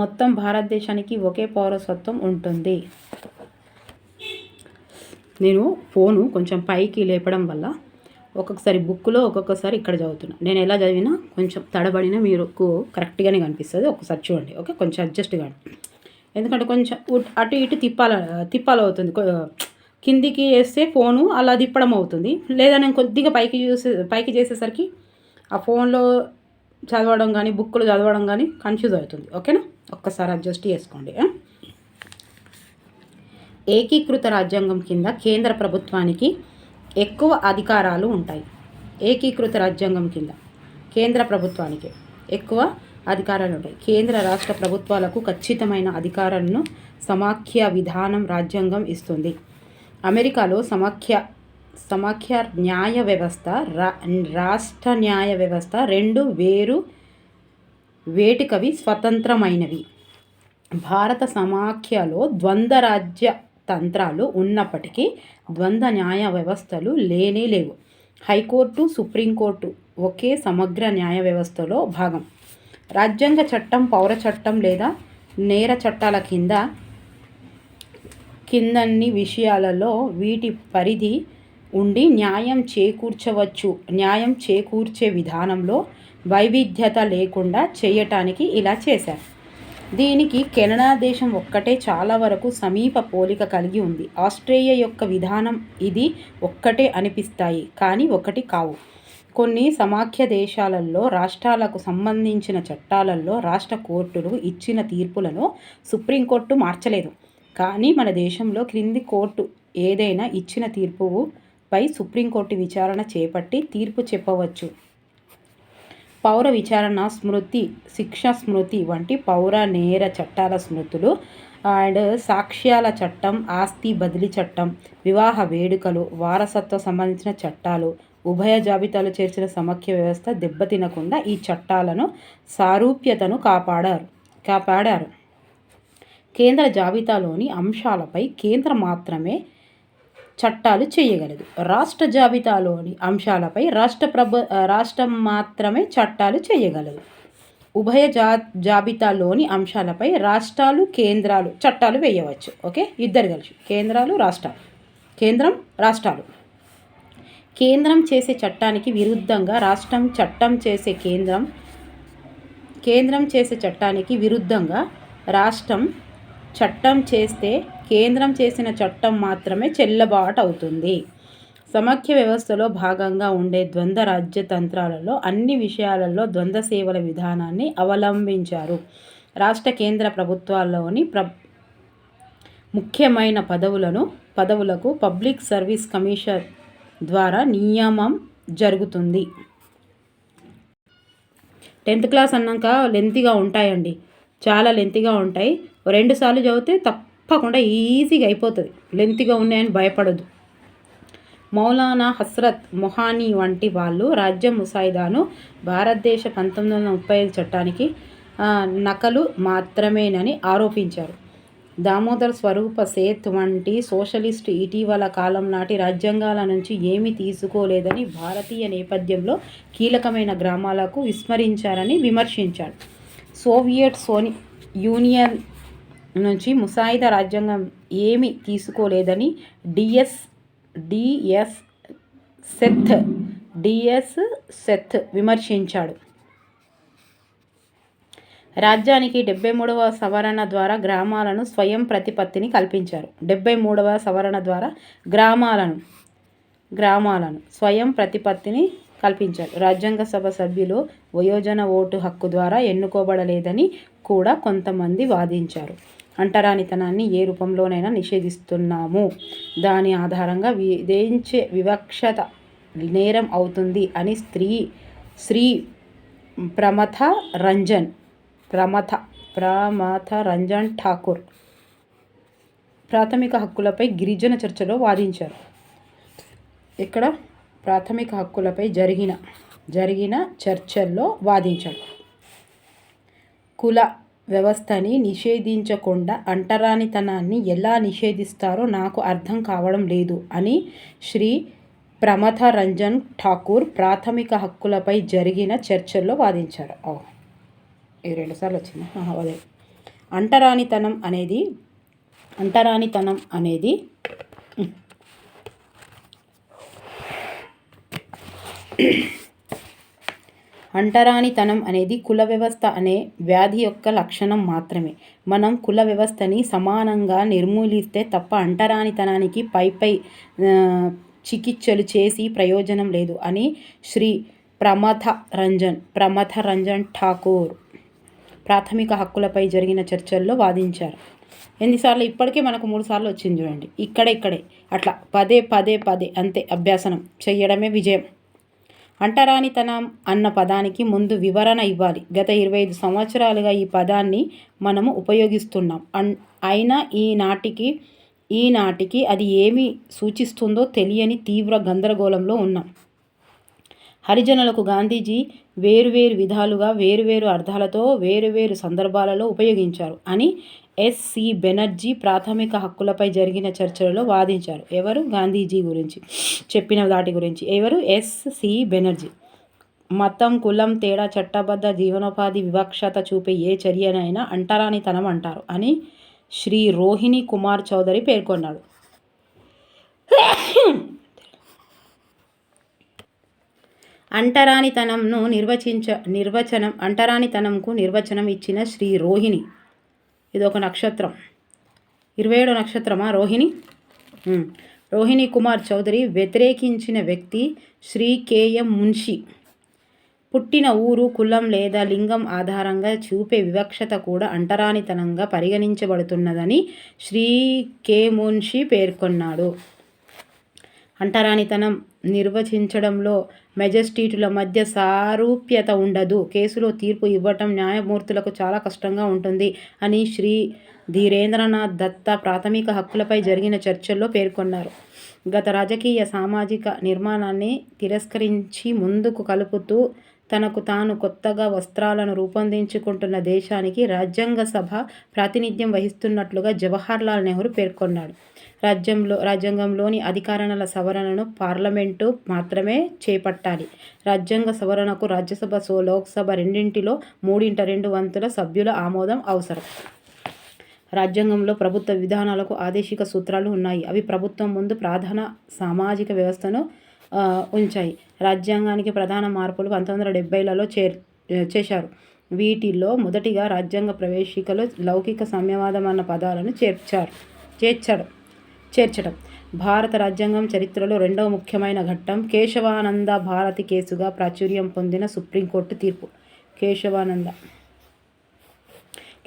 మొత్తం భారతదేశానికి ఒకే పౌరసత్వం ఉంటుంది. నేను ఫోను కొంచెం పైకి లేపడం వల్ల ఒక్కొక్కసారి బుక్లో ఒక్కొక్కసారి ఇక్కడ చదువుతున్నా. నేను ఎలా చదివినా కొంచెం తడబడినా మీరు కరెక్ట్గానే కనిపిస్తుంది. ఒకసారి చూడండి. ఓకే, కొంచెం అడ్జస్ట్ కాండి. ఎందుకంటే కొంచెం అటు ఇటు తిప్పాలవుతుంది. కిందికి వేస్తే ఫోను అలా తిప్పడం అవుతుంది. లేదా నేను కొద్దిగా పైకి చేసేసరికి ఆ ఫోన్లో చదవడం కానీ బుక్లో చదవడం కానీ కన్ఫ్యూజ్ అవుతుంది. ఓకేనా, ఒక్కసారి అడ్జస్ట్ చేసుకోండి. ఏకీకృత రాజ్యాంగం కింద కేంద్ర ప్రభుత్వానికి ఎక్కువ అధికారాలు ఉంటాయి. ఏకీకృత రాజ్యాంగం కింద కేంద్ర ప్రభుత్వానికి ఎక్కువ అధికారాలు ఉంటాయి. కేంద్ర రాష్ట్ర ప్రభుత్వాలకు ఖచ్చితమైన అధికారాలను సమాఖ్య విధానం రాజ్యాంగం ఇస్తుంది. అమెరికాలో సమాఖ్య న్యాయ వ్యవస్థ, రాష్ట్ర న్యాయ వ్యవస్థ రెండు వేటికవి స్వతంత్రమైనవి. భారత సమాఖ్యలో ద్వంద్వ రాజ్యతంత్రాలు ఉన్నప్పటికీ ద్వంద్వ న్యాయ వ్యవస్థలు లేవు. హైకోర్టు, సుప్రీంకోర్టు ఒకే సమగ్ర న్యాయ వ్యవస్థలో భాగం. రాజ్యాంగ చట్టం పౌర చట్టం లేదా నేర చట్టాల కిందన్ని విషయాలలో వీటి పరిధి ఉండి న్యాయం చేకూర్చవచ్చు. న్యాయం చేకూర్చే విధానంలో వైవిధ్యత లేకుండా చేయటానికి ఇలా చేశారు. దీనికి కెనడా దేశం ఒక్కటే చాలా వరకు సమీప పోలిక కలిగి ఉంది. ఆస్ట్రేలియా యొక్క విధానం ఇది ఒక్కటే అనిపిస్తాయి, కానీ ఒకటి కావు. కొన్ని సమాఖ్య దేశాలలో రాష్ట్రాలకు సంబంధించిన చట్టాలలో రాష్ట్ర కోర్టులు ఇచ్చిన తీర్పులను సుప్రీంకోర్టు మార్చలేదు. కానీ మన దేశంలో క్రింది కోర్టు ఏదైనా ఇచ్చిన తీర్పుపై సుప్రీంకోర్టు విచారణ చేపట్టి తీర్పు చెప్పవచ్చు. పౌర విచారణ స్మృతి, శిక్షా స్మృతి వంటి పౌర నేర చట్టాల స్మృతులు అండ్ సాక్ష్యాల చట్టం, ఆస్తి బదిలీ చట్టం, వివాహ వేడుకలు, వారసత్వ సంబంధించిన చట్టాలు, ఉభయ జాబితాలు చేర్చిన సమాఖ్య వ్యవస్థ దెబ్బతినకుండా ఈ చట్టాలను సారూప్యతను కాపాడారు. కేంద్ర జాబితాలోని అంశాలపై కేంద్రం మాత్రమే చట్టాలు చేయగలదు. రాష్ట్ర జాబితాలోని అంశాలపై రాష్ట్రం మాత్రమే చట్టాలు చేయగలదు. ఉభయ జాబితాలోని అంశాలపై రాష్ట్రాలు, కేంద్రాలు చట్టాలు వేయవచ్చు. ఓకే, ఇద్దరు కలిసి కేంద్రం, రాష్ట్రాలు. కేంద్రం చేసే చట్టానికి విరుద్ధంగా రాష్ట్రం చట్టం చేసే కేంద్రం చేసే చట్టానికి విరుద్ధంగా రాష్ట్రం చట్టం చేస్తే కేంద్రం చేసిన చట్టం మాత్రమే చెల్లుబాటు అవుతుంది. సమాఖ్య వ్యవస్థలో భాగంగా ఉండే ద్వంద్వ రాజ్యతంత్రాలలో అన్ని విషయాలలో ద్వంద్వ సేవల విధానాన్ని అవలంబించారు. రాష్ట్ర కేంద్ర ప్రభుత్వాల్లోని ముఖ్యమైన పదవులకు పబ్లిక్ సర్వీస్ కమిషన్ ద్వారా నియామం జరుగుతుంది. 10th క్లాస్ అన్నాక లెంతీగా ఉంటాయండి, చాలా లెంతీగా ఉంటాయి. 2 సార్లు చదివితే తప్పకుండా ఈజీగా అయిపోతుంది. లెంతీగా ఉన్నాయని భయపడదు. మౌలానా హస్రత్ మొహానీ వంటి వాళ్ళు రాజ్య ముసాయిదాను భారతదేశ 1935 చట్టానికి నకలు మాత్రమేనని ఆరోపించారు. దామోదర్ స్వరూప సేత్ వంటి సోషలిస్టు ఇటీవల కాలం నాటి రాజ్యాంగాల నుంచి ఏమీ తీసుకోలేదని భారతీయ నేపథ్యంలో కీలకమైన గ్రామాలకు విస్మరించారని విమర్శించాడు. సోవియట్ యూనియన్ నుంచి ముసాయిదా రాజ్యాంగం ఏమీ తీసుకోలేదని డిఎస్ సెత్ విమర్శించాడు. రాజ్యానికి 73వ సవరణ ద్వారా గ్రామాలను స్వయం ప్రతిపత్తిని కల్పించారు. 73వ సవరణ ద్వారా గ్రామాలను స్వయం ప్రతిపత్తిని కల్పించారు. రాజ్యాంగ సభ సభ్యులు వయోజన ఓటు హక్కు ద్వారా ఎన్నుకోబడలేదని కూడా కొంతమంది వాదించారు. అంటరానితనాన్ని ఏ రూపంలోనైనా నిషేధిస్తున్నాము, దాని ఆధారంగా విధించే వివక్షత నేరం అవుతుంది అని శ్రీ ప్రమథ రంజన్ ఠాకూర్ ప్రాథమిక హక్కులపై గిరిజన చర్చలో వాదించారు. ఇక్కడ ప్రాథమిక హక్కులపై జరిగిన చర్చల్లో వాదించాడు. కుల వ్యవస్థని నిషేధించకుండా అంటరానితనాన్ని ఎలా నిషేధిస్తారో నాకు అర్థం కావడం లేదు అని శ్రీ ప్రమథ రంజన్ ఠాకూర్ ప్రాథమిక హక్కులపై జరిగిన చర్చల్లో వాదించారు. ఇది 2 సార్లు వచ్చింది. అదే అంటరానితనం అనేది కుల వ్యవస్థ అనే వ్యాధి యొక్క లక్షణం మాత్రమే. మనం కుల వ్యవస్థని సమానంగా నిర్మూలిస్తే తప్ప అంటరానితనానికి పై చికిత్సలు చేసి ప్రయోజనం లేదు అని శ్రీ ప్రమథ రంజన్ ఠాకూర్ ప్రాథమిక హక్కులపై జరిగిన చర్చల్లో వాదించారు. ఎన్నిసార్లు? ఇప్పటికే మనకు 3 సార్లు వచ్చింది చూడండి. ఇక్కడే అట్లా పదే అంతే అభ్యాసనం చేయడమే విజయం. అంటరానితనం అన్న పదానికి ముందు వివరణ ఇవ్వాలి. గత 25 సంవత్సరాలుగా ఈ పదాన్ని మనము ఉపయోగిస్తున్నాం. అయినా ఈనాటికి అది ఏమి సూచిస్తుందో తెలియని తీవ్ర గందరగోళంలో ఉన్నాం. హరిజనులకు గాంధీజీ వేరువేరు విధాలుగా వేరువేరు అర్థాలతో వేరువేరు సందర్భాలలో ఉపయోగించారు అని ఎస్.సి. బెనర్జీ ప్రాథమిక హక్కులపై జరిగిన చర్చలలో వాదించారు. ఎవరు? గాంధీజీ గురించి చెప్పిన వాటి గురించి. ఎవరు? ఎస్.సి. బెనర్జీ. మతం, కులం తేడా, చట్టబద్ధ జీవనోపాధి వివక్షత చూపే ఏ చర్యనైనా అంటరానితనం అంటారు అని శ్రీ రోహిణి కుమార్ చౌదరి పేర్కొన్నాడు. అంటరానితనంకు నిర్వచనం ఇచ్చిన శ్రీ రోహిణి ఇది ఒక నక్షత్రం. 27వ నక్షత్రమా రోహిణి. రోహిణి కుమార్ చౌదరి వ్యతిరేకించిన వ్యక్తి శ్రీ కేఎం మున్షి. పుట్టిన ఊరు, కులం లేదా లింగం ఆధారంగా చూపే వివక్షత కూడా అంటరానితనంగా పరిగణించబడుతున్నదని శ్రీ కే మున్షి పేర్కొన్నాడు. అంటరానితనం నిర్వచించడంలో మెజిస్ట్రేటుల మధ్య సారూప్యత ఉండదు. కేసులో తీర్పు ఇవ్వటం న్యాయమూర్తులకు చాలా కష్టంగా ఉంటుంది అని శ్రీ ధీరేంద్రనాథ్ దత్తా ప్రాథమిక హక్కులపై జరిగిన చర్చల్లో పేర్కొన్నారు. గత రాజకీయ సామాజిక నిర్మాణాన్ని తిరస్కరించి ముందుకు కలుపుతూ తనకు తాను కొత్తగా వస్త్రాలను రూపొందించుకుంటున్న దేశానికి రాజ్యాంగ సభ ప్రాతినిధ్యం వహిస్తున్నట్లుగా జవహర్లాల్ నెహ్రూ పేర్కొన్నాడు. రాజ్యాంగంలోని అధికారాల సవరణను పార్లమెంటు మాత్రమే చేపట్టాలి. రాజ్యాంగ సవరణకు రాజ్యసభ, లోక్సభ రెండింటిలో 3/2 సభ్యుల ఆమోదం అవసరం. రాజ్యాంగంలో ప్రభుత్వ విధానాలకు ఆదేశిక సూత్రాలు ఉన్నాయి. అవి ప్రభుత్వం ముందు ప్రధాన సామాజిక వ్యవస్థను ఉంచాయి. రాజ్యాంగానికి ప్రధాన మార్పులు 1970లలో చేశారు. వీటిలో మొదటిగా రాజ్యాంగ ప్రవేశికలో లౌకిక సామ్యవాదం అన్న పదాలను చేర్చడం. భారత రాజ్యాంగం చరిత్రలో రెండవ ముఖ్యమైన ఘట్టం కేశవానంద భారతి కేసుగా ప్రాచుర్యం పొందిన సుప్రీంకోర్టు తీర్పు.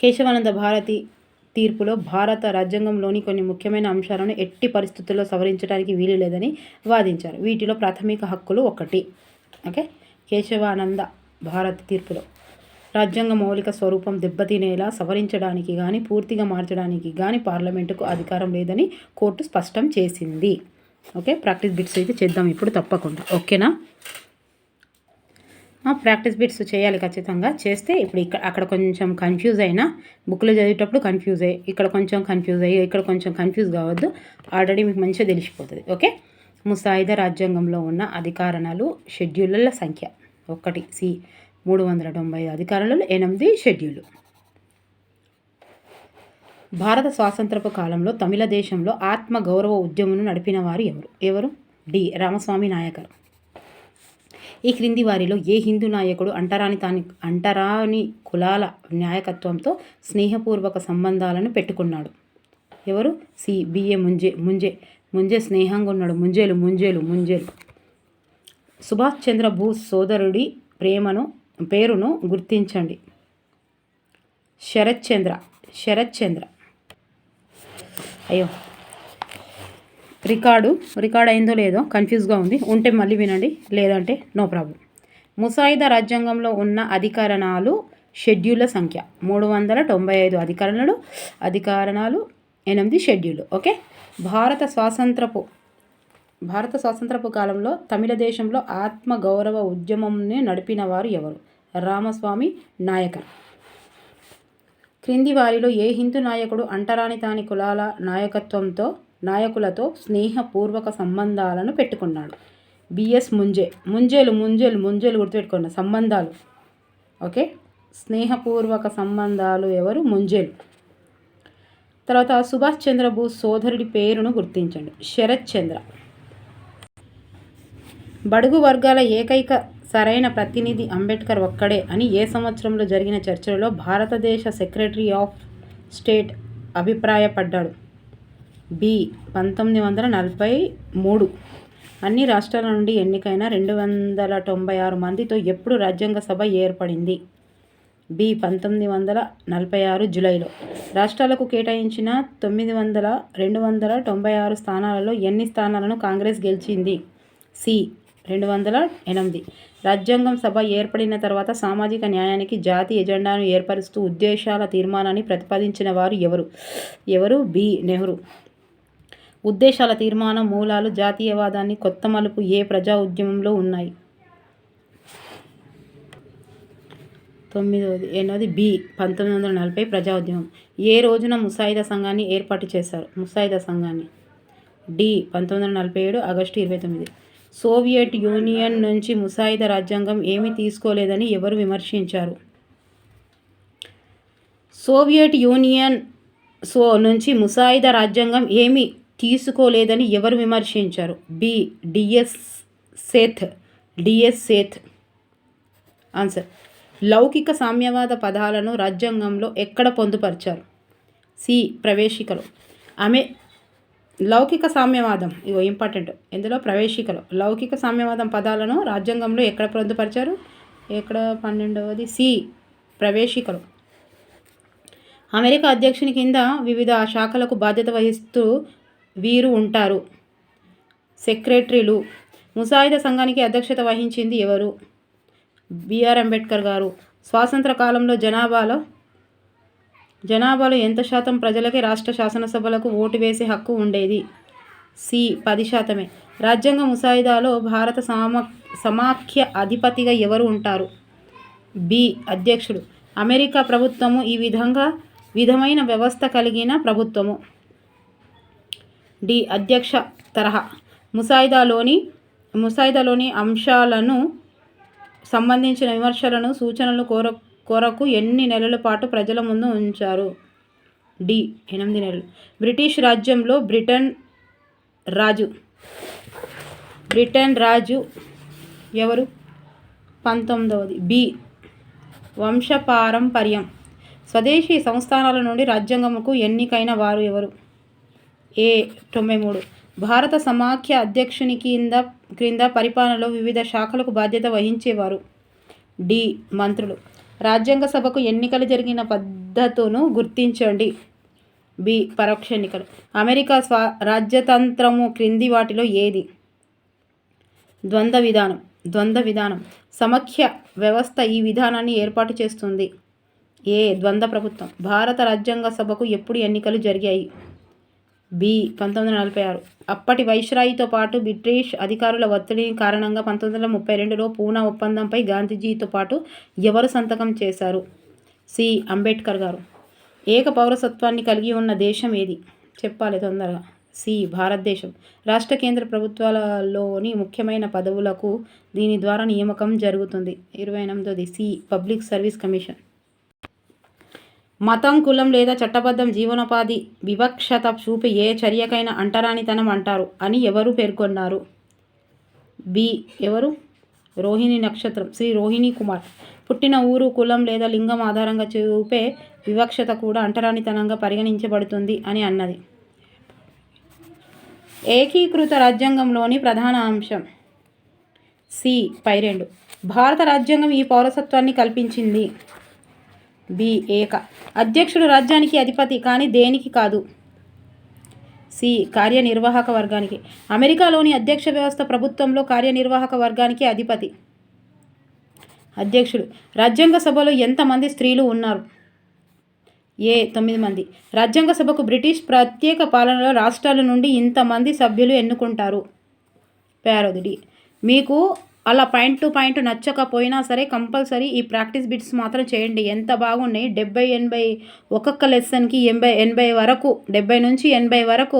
కేశవానంద భారతి తీర్పులో భారత రాజ్యాంగంలోని కొన్ని ముఖ్యమైన అంశాలను ఎట్టి పరిస్థితుల్లో సవరించడానికి వీలు లేదని వాదించారు. వీటిలో ప్రాథమిక హక్కులు ఒకటి. కేశవానంద భారతి తీర్పులో రాజ్యాంగ మౌలిక స్వరూపం దెబ్బతినేలా సవరించడానికి కానీ పూర్తిగా మార్చడానికి కానీ పార్లమెంటుకు అధికారం లేదని కోర్టు స్పష్టం చేసింది. ప్రాక్టీస్ బిట్స్ అయితే చేద్దాం ఇప్పుడు తప్పకుండా. ఓకేనా? ప్రాక్టీస్ బిట్స్ చేయాలి ఖచ్చితంగా. చేస్తే ఇప్పుడు అక్కడ కొంచెం కన్ఫ్యూజ్ అయినా, బుక్లో చదివేటప్పుడు కన్ఫ్యూజ్ అయ్యి, ఇక్కడ కొంచెం కన్ఫ్యూజ్ అయ్యి, ఇక్కడ కొంచెం కన్ఫ్యూజ్ కావద్దు. ఆల్రెడీ మీకు మంచిగా తెలిసిపోతుంది. ముసాయిదా రాజ్యాంగంలో ఉన్న అధికారాలు షెడ్యూళ్ల సంఖ్య 1 సి 395 అధికారాలు, 8 షెడ్యూళ్ళు. భారత స్వాతంత్రపు కాలంలో తమిళ దేశంలో ఆత్మ గౌరవ ఉద్యమం నడిపిన వారు ఎవరు? డి. రామస్వామి నాయకర్. ఈ క్రింది వారిలో ఏ హిందూ నాయకుడు అంటరాని కులాల నాయకత్వంతో స్నేహపూర్వక సంబంధాలను పెట్టుకున్నాడు? ఎవరు? సి. బిఏ ముంజే స్నేహంగా ఉన్నాడు. ముంజేలు. సుభాష్ చంద్రబోస్ సోదరుడి పేరును గుర్తించండి. శరత్ చంద్ర. అయ్యో, రికార్డ్ అయిందో లేదో కన్ఫ్యూజ్గా ఉంది. ఉంటే మళ్ళీ వినండి, లేదంటే నో ప్రాబ్లం. ముసాయిదా రాజ్యాంగంలో ఉన్న అధికారాలు షెడ్యూళ్ల సంఖ్య 395 అధికారాలు, 8 షెడ్యూళ్ళు. భారత స్వాతంత్రపు కాలంలో తమిళ దేశంలో ఆత్మ గౌరవ ఉద్యమంని నడిపిన వారు ఎవరు? రామస్వామి నాయకర్. క్రింది వారిలో ఏ హిందూ నాయకుడు అంటరానితాని కులాల నాయకులతో స్నేహపూర్వక సంబంధాలను పెట్టుకున్నాడు? బిఎస్ ముంజేలు గుర్తుపెట్టుకున్న సంబంధాలు. స్నేహపూర్వక సంబంధాలు ఎవరు? ముంజేలు. తర్వాత సుభాష్ చంద్రబోస్ సోదరుడి పేరును గుర్తించండి. శరత్ చంద్ర. బడుగు వర్గాల ఏకైక సరైన ప్రతినిధి అంబేద్కర్ ఒక్కడే అని ఏ సంవత్సరంలో జరిగిన చర్చలలో భారతదేశ సెక్రటరీ ఆఫ్ స్టేట్ అభిప్రాయపడ్డాడు? బి. 1943. అన్ని రాష్ట్రాల నుండి ఎన్నికైన 296 మందితో ఎప్పుడు రాజ్యాంగ సభ ఏర్పడింది? బి. 1946 జూలైలో. రాష్ట్రాలకు కేటాయించిన 296 స్థానాలలో ఎన్ని స్థానాలను కాంగ్రెస్ గెలిచింది? సి. 208. రాజ్యాంగం సభ ఏర్పడిన తర్వాత సామాజిక న్యాయానికి జాతీయ ఎజెండాను ఏర్పరుస్తూ ఉద్దేశాల తీర్మానాన్ని ప్రతిపాదించిన వారు ఎవరు? బి. నెహ్రూ. ఉద్దేశాల తీర్మానం మూలాలు జాతీయవాదాన్ని కొత్త మలుపు ఏ ప్రజా ఉద్యమంలో ఉన్నాయి? 9ది బి. 1940 ప్రజా ఉద్యమం. ఏ రోజున ముసాయిదా సంఘాన్ని ఏర్పాటు చేశారు? డి. 1947 ఆగస్టు 29. సోవియట్ యూనియన్ నుంచి ముసాయిదా రాజ్యాంగం ఏమీ తీసుకోలేదని ఎవరు విమర్శించారు? సోవియట్ యూనియన్ నుంచి ముసాయిదా రాజ్యాంగం ఏమీ తీసుకోలేదని ఎవరు విమర్శించారు? బి. డిఎస్ సేథ్. ఆన్సర్. లౌకిక సామ్యవాద పదాలను రాజ్యాంగంలో ఎక్కడ పొందుపరిచారు? సి ప్రవేశికలు. లౌకిక సామ్యవాదం, ఇగో ఇంపార్టెంట్, ఇందులో ప్రవేశికలు లౌకిక సామ్యవాదం పదాలను రాజ్యాంగంలో ఎక్కడ పొందుపరిచారు? ఎక్కడ? 12వది సి ప్రవేశికలు. అమెరికా అధ్యక్షుని కింద వివిధ శాఖలకు బాధ్యత వహిస్తూ వీరు ఉంటారు, సెక్రటరీలు. ముసాయిదా సంఘానికి అధ్యక్షత వహించింది ఎవరు? బిఆర్ అంబేద్కర్ గారు. స్వాతంత్ర కాలంలో జనాభాలో ఎంత శాతం ప్రజలకే రాష్ట్ర శాసనసభలకు ఓటు వేసే హక్కు ఉండేది? సి 10%. రాజ్యాంగ ముసాయిదాలో భారత సమాఖ్య అధిపతిగా ఎవరు ఉంటారు? బి అధ్యక్షుడు. అమెరికా ప్రభుత్వము ఈ విధమైన వ్యవస్థ కలిగిన ప్రభుత్వము. డి అధ్యక్ష తరహా. ముసాయిదాలోని అంశాలను సంబంధించిన విమర్శలను, సూచనలు కొరకు ఎన్ని నెలల పాటు ప్రజల ముందు ఉంచారు? డి 8 నెలలు. బ్రిటిష్ రాజ్యంలో బ్రిటన్ రాజు ఎవరు? 19వది బి వంశపారంపర్యం. స్వదేశీ సంస్థానాల నుండి రాజ్యాంగముకు ఎన్నికైన వారు ఎవరు? ఏ 93. భారత సమాఖ్య అధ్యక్షుని క్రింద పరిపాలనలో వివిధ శాఖలకు బాధ్యత వహించేవారు? డి మంత్రులు. రాజ్యాంగ సభకు ఎన్నికలు జరిగిన పద్ధతును గుర్తించండి. బి పరోక్ష ఎన్నికలు. అమెరికా రాజ్యతంత్రము క్రింది వాటిలో ఏది? ద్వంద్వ విధానం. సమాఖ్య వ్యవస్థ ఈ విధానాన్ని ఏర్పాటు చేస్తుంది. ఏ ద్వంద్వ ప్రభుత్వం. భారత రాజ్యాంగ సభకు ఎప్పుడు ఎన్నికలు జరిగాయి? బి 1946. అప్పటి వైస్రాయితో పాటు బ్రిటిష్ అధికారుల ఒత్తిడి కారణంగా 1932లో పూనా ఒప్పందంపై గాంధీజీతో పాటు ఎవరు సంతకం చేశారు? సి అంబేద్కర్ గారు. ఏక పౌరసత్వాన్ని కలిగి ఉన్న దేశం ఏది? చెప్పాలి తొందరగా. సి భారతదేశం. రాష్ట్ర కేంద్ర ప్రభుత్వాలలోని ముఖ్యమైన పదవులకు దీని ద్వారా నియామకం జరుగుతుంది. 28వది సి పబ్లిక్ సర్వీస్ కమిషన్. మతం, కులం లేదా చట్టబద్ధం జీవనోపాధి వివక్షత చూపే ఏ చర్యకైనా అంటరానితనం అంటారు అని ఎవరు పేర్కొన్నారు? బి ఎవరు? రోహిణి నక్షత్రం. శ్రీ రోహిణి కుమార్. పుట్టిన ఊరు, కులం లేదా లింగం ఆధారంగా చూపే వివక్షత కూడా అంటరానితనంగా పరిగణించబడుతుంది అని అన్నది. ఏకీకృత రాజ్యాంగంలోని ప్రధాన అంశం. సి పై 2. భారత రాజ్యాంగం ఈ పౌరసత్వాన్ని కల్పించింది. బి ఏక. అధ్యక్షుడు రాజ్యానికి అధిపతి కానీ దేనికి కాదు? సి కార్యనిర్వాహక వర్గానికి. అమెరికాలోని అధ్యక్ష వ్యవస్థ ప్రభుత్వంలో కార్యనిర్వాహక వర్గానికి అధిపతి. అధ్యక్షుడు. రాజ్యాంగ సభలో ఎంతమంది స్త్రీలు ఉన్నారు? ఏ 9 మంది. రాజ్యాంగ సభకు బ్రిటిష్ ప్రత్యేక పాలనలో రాష్ట్రాల నుండి ఇంతమంది సభ్యులు ఎన్నుకుంటారు. 6. మీకు అలా పాయింట్ టు పాయింట్ నచ్చకపోయినా సరే కంపల్సరీ ఈ ప్రాక్టీస్ బిట్స్ మాత్రం చేయండి. ఎంత బాగున్నాయి. 70-80 ఒక్కొక్క లెసన్కి 80 వరకు, 70 నుంచి 80 వరకు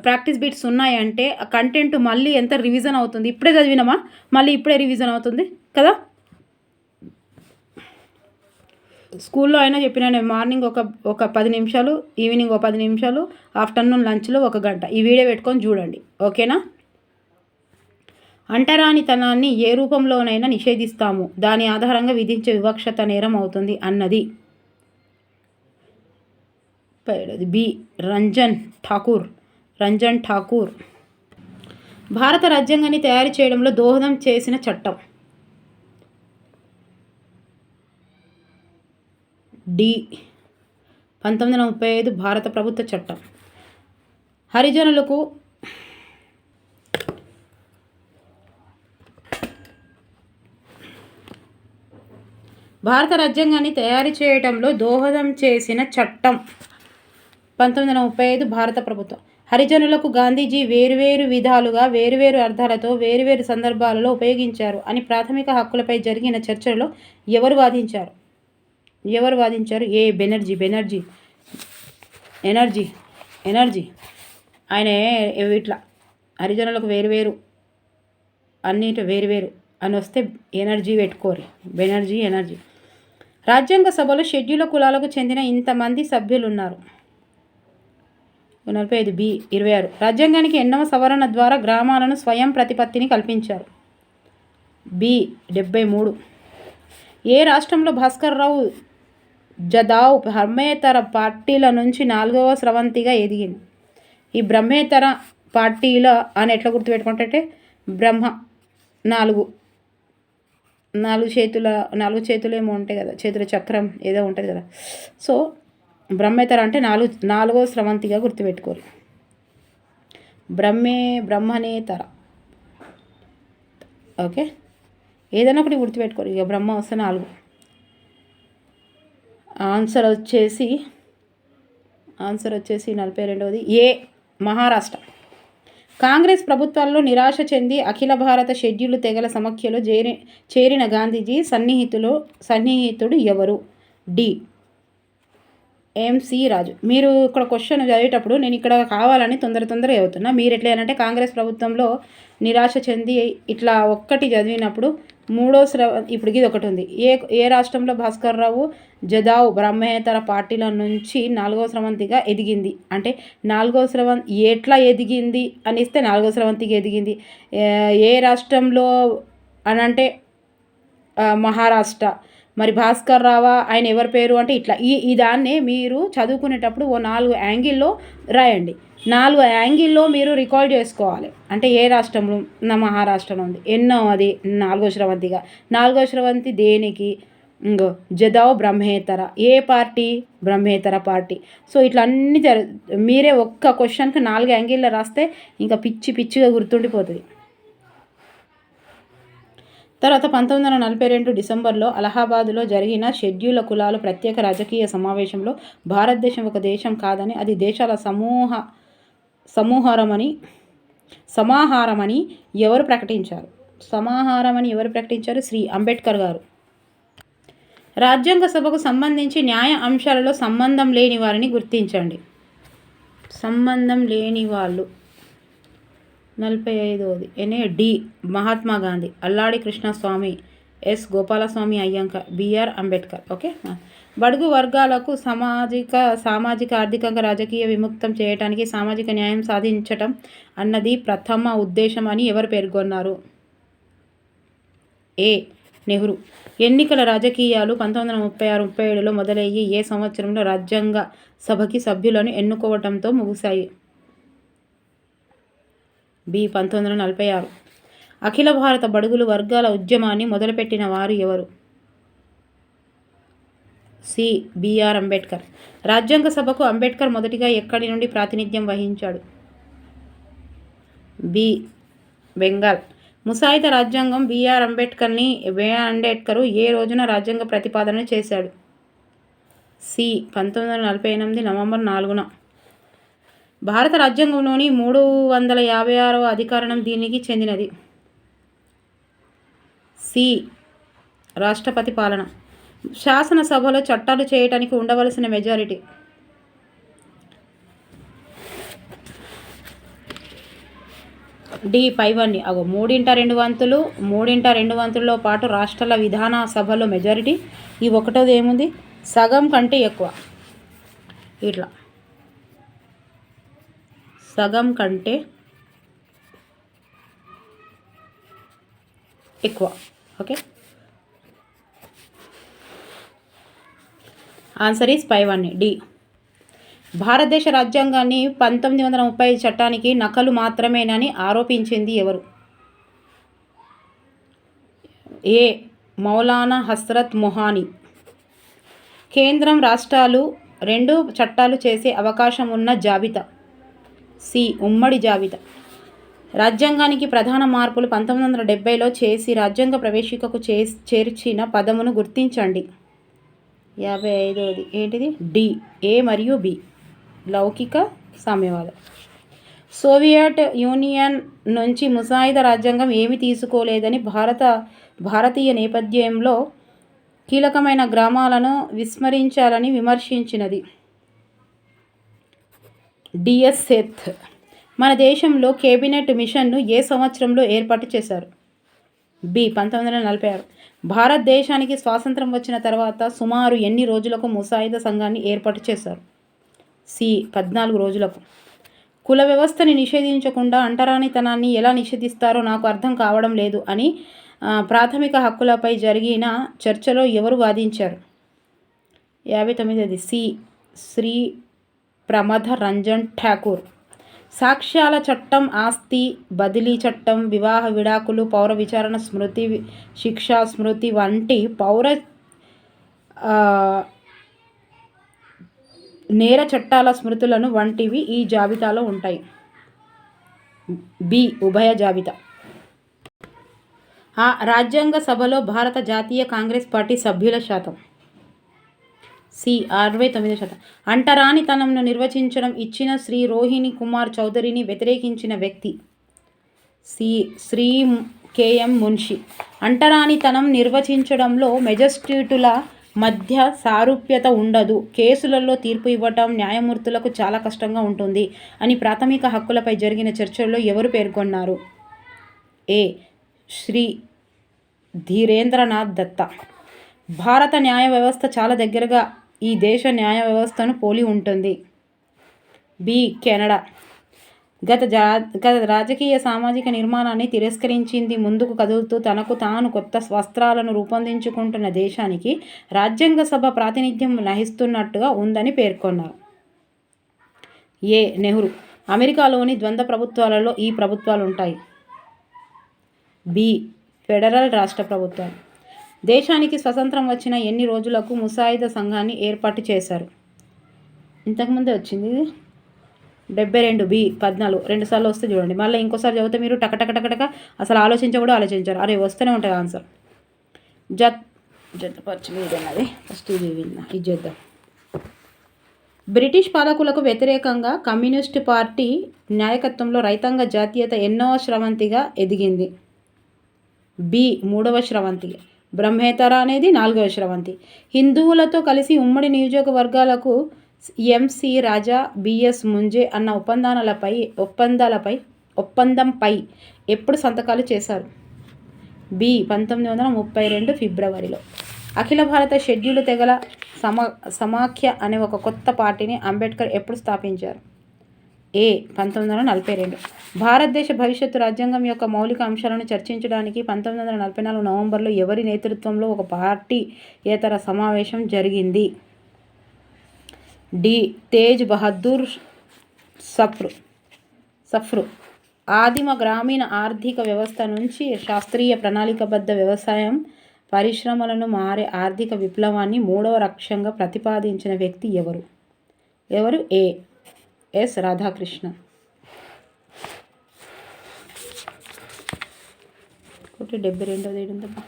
ప్రాక్టీస్ బిట్స్ ఉన్నాయంటే ఆ కంటెంట్ మళ్ళీ ఎంత రివిజన్ అవుతుంది. ఇప్పుడే చదివినామా మళ్ళీ ఇప్పుడే రివిజన్ అవుతుంది కదా. స్కూల్లో అయినా చెప్పిన మార్నింగ్ ఒక 10 నిమిషాలు, ఈవినింగ్ ఒక 10 నిమిషాలు, ఆఫ్టర్నూన్ లంచ్లో 1 గంట ఈ వీడియో పెట్టుకొని చూడండి. ఓకేనా? అంటరానితనాన్ని ఏ రూపంలోనైనా నిషేధిస్తాము, దాని ఆధారంగా విధించే వివక్షత నేరం అవుతుంది అన్నది. బి రంజన్ ఠాకూర్. భారత రాజ్యాంగాన్ని తయారు చేయడంలో దోహదం చేసిన చట్టం. డి 1935 భారత ప్రభుత్వ చట్టం. హరిజనులకు భారత రాజ్యాంగాన్ని తయారు చేయడంలో దోహదం చేసిన చట్టం. 1935 భారత ప్రభుత్వం. హరిజనులకు గాంధీజీ వేరువేరు విధాలుగా, వేరువేరు అర్థాలతో, వేరువేరు సందర్భాలలో ఉపయోగించారు అని ప్రాథమిక హక్కులపై జరిగిన చర్చలలో ఎవరు వాదించారు? ఏ ఎనర్జీ. ఆయన ఇట్లా హరిజనులకు వేరువేరు, అన్నిటి వేరువేరు అని వస్తే ఎనర్జీ పెట్టుకోరు. ఎనర్జీ. రాజ్యాంగ సభలో షెడ్యూల్ కులాలకు చెందిన ఇంతమంది సభ్యులున్నారు. 45 బి 26. రాజ్యాంగానికి 8వ సవరణ ద్వారా గ్రామాలను స్వయం ప్రతిపత్తిని కల్పించారు. బి 73. ఏ రాష్ట్రంలో భాస్కర్ రావు జదావ్ బ్రహ్మేతర పార్టీల నుంచి 4వ స్రవంతిగా ఎదిగింది. ఈ బ్రహ్మేతర పార్టీల అని ఎట్లా గుర్తుపెట్టుకుంటే బ్రహ్మ నాలుగు చేతులు ఏమో ఉంటాయి కదా, చేతుల చక్రం ఏదో ఉంటుంది కదా. సో బ్రహ్మేతర అంటే 4వ స్రవంతిగా గుర్తుపెట్టుకోరు. బ్రహ్మనేతర. ఓకే, ఏదైనా ఒకటి గుర్తుపెట్టుకోరు. ఇక బ్రహ్మ వస్తే 4. ఆన్సర్ వచ్చేసి 42ది ఏ, మహారాష్ట్ర. కాంగ్రెస్ ప్రభుత్వాల్లో నిరాశ చెంది అఖిల భారత షెడ్యూల్ తెగల సమాఖ్యలో చేరిన గాంధీజీ సన్నిహితుడు ఎవరు? డి, ఎంసి రాజు. మీరు ఇక్కడ క్వశ్చన్ చదివేటప్పుడు నేను ఇక్కడ కావాలని తొందరగా చదువుతున్నా. మీరు ఎట్లా అంటే కాంగ్రెస్ ప్రభుత్వంలో నిరాశ చెంది ఇట్లా ఒక్కటి చదివినప్పుడు ఇప్పుడు ఇది ఒకటి ఉంది. ఏ రాష్ట్రంలో భాస్కర్ రావు జదావ్ బ్రహ్మేతర పార్టీల నుంచి 4వ స్రవంతిగా ఎదిగింది అంటే 4వ స్రవంతి ఎట్లా ఎదిగింది అని ఇస్తే 4వ స్రవంతిగా ఎదిగింది. ఏ రాష్ట్రంలో అని అంటే మహారాష్ట్ర. మరి భాస్కర్ రావా ఆయన ఎవరి పేరు అంటే ఇట్లా ఈ దాన్నే మీరు చదువుకునేటప్పుడు 4 యాంగిల్లో రాయండి. 4 యాంగిల్లో మీరు రికాల్ చేసుకోవాలి. అంటే ఏ రాష్ట్రంలో మహారాష్ట్రలో ఉంది, ఎన్నో అది 4వ స్రవంతిగా. 4వ స్రవంతి దేనికి? ఇంకో జదావ్ బ్రహ్మేతర. ఏ పార్టీ? బ్రహ్మేతర పార్టీ. సో ఇట్లా అన్ని మీరే ఒక్క క్వశ్చన్కి 4 యాంగిల్లో రాస్తే ఇంకా పిచ్చిగా గుర్తుండిపోతుంది. తర్వాత 1942 డిసెంబర్లో అలహాబాదులో జరిగిన షెడ్యూల్ కులాల ప్రత్యేక రాజకీయ సమావేశంలో భారతదేశం ఒక దేశం కాదని, అది దేశాల సమాహారమని ఎవరు ప్రకటించారు? శ్రీ అంబేద్కర్ గారు. రాజ్యాంగ సభకు సంబంధించి న్యాయ అంశాలలో సంబంధం లేని వారిని గుర్తించండి. సంబంధం లేని వాళ్ళు 45ది D, Mahatma Gandhi, Alladi Krishnaswami, S Gopalaswami Ayyangar, BR Ambedkar. Okay, బడుగు వర్గాలకు సామాజిక ఆర్థికంగా రాజకీయ విముక్తం చేయడానికి సామాజిక న్యాయం సాధించటం అన్నది ప్రథమ ఉద్దేశం అని ఎవరు పేర్కొన్నారు? ఏ, నెహ్రూ. ఎన్నికల రాజకీయాలు 1936-37లో మొదలయ్యి ఏ సంవత్సరంలో రాజ్యాంగ సభకి సభ్యులను ఎన్నుకోవటంతో ముగిశాయి? బి, 1946. అఖిల భారత బడుగులు వర్గాల ఉద్యమాన్ని మొదలుపెట్టిన వారు ఎవరు? C, BR Ambedkar. రాజ్యాంగ సభకు అంబేద్కర్ మొదటిగా ఎక్కడి నుండి ప్రాతినిధ్యం వహించాడు? బి, బెంగాల్. ముసాయిదా రాజ్యాంగం బిఆర్ అంబేద్కర్ ఏ రోజున రాజ్యాంగ ప్రతిపాదన చేశాడు? సి, 1948 నవంబర్ 4న. భారత రాజ్యాంగంలోని 356వ అధికరణం దీనికి చెందినది? సి, రాష్ట్రపతి పాలన. శాసనసభలో చట్టాలు చేయటానికి ఉండవలసిన మెజారిటీ? డి, 5 అగో 3/2 వంతులలో పాటు రాష్ట్రాల విధాన సభలో మెజారిటీ. ఈ ఒకటోది ఏముంది? సగం కంటే ఎక్కువ. ఇట్లా సగం కంటే ఎక్కువ. Okay, answer is 5 D. భారతదేశ రాజ్యాంగాన్ని 1935 చట్టానికి నకలు మాత్రమేనని ఆరోపించింది ఎవరు? ఏ, మౌలానా హస్రత్ మొహానీ. కేంద్రం రాష్ట్రాలు 2 చట్టాలు చేసే అవకాశం ఉన్న జాబితా? సి, ఉమ్మడి జాబితా. రాజ్యాంగానికి ప్రధాన మార్పులు 1970లో చేసి రాజ్యాంగ ప్రవేశికకు చేర్చిన పదమును గుర్తించండి. 55ది ఏంటిది? డి, ఏ మరియు బి, లౌకిక సామ్యవాదం. సోవియట్ యూనియన్ నుంచి ముసాయిదా రాజ్యాంగం ఏమి తీసుకోలేదని భారతీయ నేపథ్యంలో కీలకమైన గ్రామాలను విస్మరించాలని విమర్శించినది? DS Seth. మన దేశంలో కేబినెట్ మిషన్ను ఏ సంవత్సరంలో ఏర్పాటు చేశారు? బి, 1946. భారతదేశానికి స్వాతంత్రం వచ్చిన తర్వాత సుమారు ఎన్ని రోజులకు ముసాయిదా సంఘాన్ని ఏర్పాటు చేశారు? సి, 14 రోజులకు. కుల వ్యవస్థని నిషేధించకుండా అంటరానితనాన్ని ఎలా నిషేధిస్తారో నాకు అర్థం కావడం లేదు అని ప్రాథమిక హక్కులపై జరిగిన చర్చలో ఎవరు వాదించారు? 59 సి శ్రీ ప్రమథ రంజన్ ఠాకూర్. సాక్ష్యాల చట్టం, ఆస్తి బదిలీ చట్టం, వివాహ విడాకులు, పౌర విచారణ స్మృతి, శిక్షా స్మృతి వంటి పౌర నేర చట్టాల స్మృతులను వంటివి ఈ జాబితాలో ఉంటాయి. బి ఉభయ జాబితా. రాజ్యాంగ సభలో భారత జాతీయ కాంగ్రెస్ పార్టీ సభ్యుల శాతం. సి 69%. అంటరానితనంను నిర్వచించడం ఇచ్చిన శ్రీ రోహిణి కుమార్ చౌదరిని వ్యతిరేకించిన వ్యక్తి. C Shri KM Munshi. అంటరానితనం నిర్వచించడంలో మెజిస్ట్రేటుల మధ్య సారూప్యత ఉండదు, కేసులలో తీర్పు ఇవ్వటం న్యాయమూర్తులకు చాలా కష్టంగా ఉంటుంది అని ప్రాథమిక హక్కులపై జరిగిన చర్చల్లో ఎవరు పేర్కొన్నారు? ఏ శ్రీ ధీరేంద్రనాథ్ దత్తా. భారత న్యాయ వ్యవస్థ చాలా దగ్గరగా ఈ దేశ న్యాయ వ్యవస్థను పోలి ఉంటుంది. B Canada. గత రాజకీయ సామాజిక నిర్మాణాన్ని తిరస్కరించింది, ముందుకు కదులుతూ తనకు తాను కొత్త వస్త్రాలను రూపొందించుకుంటున్న దేశానికి రాజ్యాంగ సభ ప్రాతినిధ్యం వహిస్తున్నట్టుగా ఉందని పేర్కొన్నారు. ఏ నెహ్రూ. అమెరికాలోని ద్వంద్వ ప్రభుత్వాలలో ఈ ప్రభుత్వాలు ఉంటాయి. బి ఫెడరల్ రాష్ట్ర ప్రభుత్వాలు. దేశానికి స్వతంత్రం వచ్చిన ఎన్ని రోజులకు ముసాయిదా సంఘాన్ని ఏర్పాటు చేశారు? ఇంతకుముందే వచ్చింది 72. బి 14. 2 సార్లు వస్తే చూడండి, మళ్ళీ ఇంకోసారి చదివితే మీరు టకటక అసలు కూడా ఆలోచించారు. అరే వస్తూనే ఉంటుంది ఆన్సర్. జతపరచు మీదన్నది ఫస్ట్ ఇది చేద్దాం. బ్రిటిష్ పాలకులకు వ్యతిరేకంగా కమ్యూనిస్టు పార్టీ నాయకత్వంలో రైతాంగ జాతీయత ఎన్నవ స్రవంతిగా ఎదిగింది? బి 3వ స్రవంతి. బ్రహ్మేతర అనేది 4వ స్రవంతి. హిందువులతో కలిసి ఉమ్మడి నియోజకవర్గాలకు ఎంసి రాజా, బిఎస్ ముంజే అన్న ఒప్పందంపై ఎప్పుడు సంతకాలు చేశారు? బి 1932 ఫిబ్రవరిలో. అఖిల భారత షెడ్యూల్ తెగల సమాఖ్య అనే ఒక కొత్త పార్టీని అంబేద్కర్ ఎప్పుడు స్థాపించారు? ఏ 1942. భారతదేశ భవిష్యత్తు రాజ్యాంగం యొక్క మౌలిక అంశాలను చర్చించడానికి 1944 నవంబర్లో ఎవరి నేతృత్వంలో ఒక పార్టీయేతర సమావేశం జరిగింది? డి తేజ్ బహదూర్ సఫ్రు. ఆదిమ గ్రామీణ ఆర్థిక వ్యవస్థ నుంచి శాస్త్రీయ ప్రణాళికబద్ధ వ్యవసాయం పరిశ్రమలను మారే ఆర్థిక విప్లవాన్ని 3వ లక్ష్యంగా ప్రతిపాదించిన వ్యక్తి ఎవరు? A S Radhakrishna. 72వ ఏడుందబ్బా.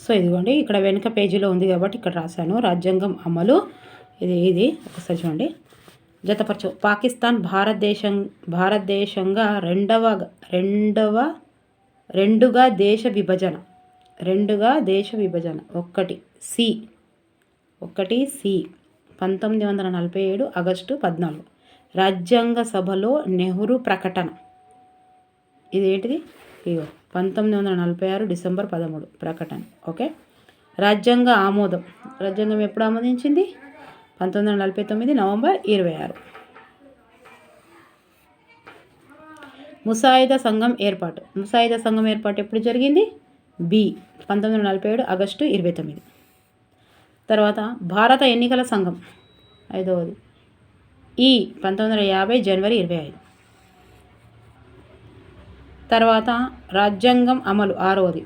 సో ఇదిగోండి, ఇక్కడ వెనుక పేజీలో ఉంది కాబట్టి ఇక్కడ రాశాను. రాజ్యాంగం అమలు ఇది ఒకసారి చూడండి, జతపరచు. పాకిస్తాన్ భారతదేశంగా రెండుగా దేశ విభజన. 1 సి 1947 ఆగస్టు 14. రాజ్యాంగ సభలో నెహ్రూ ప్రకటన. ఇదేంటిది? ఇగో 1946 డిసెంబర్ 13 ప్రకటన. ఓకే. రాజ్యాంగ ఆమోదం. రాజ్యాంగం ఎప్పుడు ఆమోదించింది? 1949 నవంబర్ 26. ముసాయిదా సంఘం ఏర్పాటు ఎప్పుడు జరిగింది? B 1947 August 29. తర్వాత భారత ఎన్నికల సంఘం 5వది. ఈ 1950 జనవరి 25. తర్వాత రాజ్యాంగం అమలు 6వది.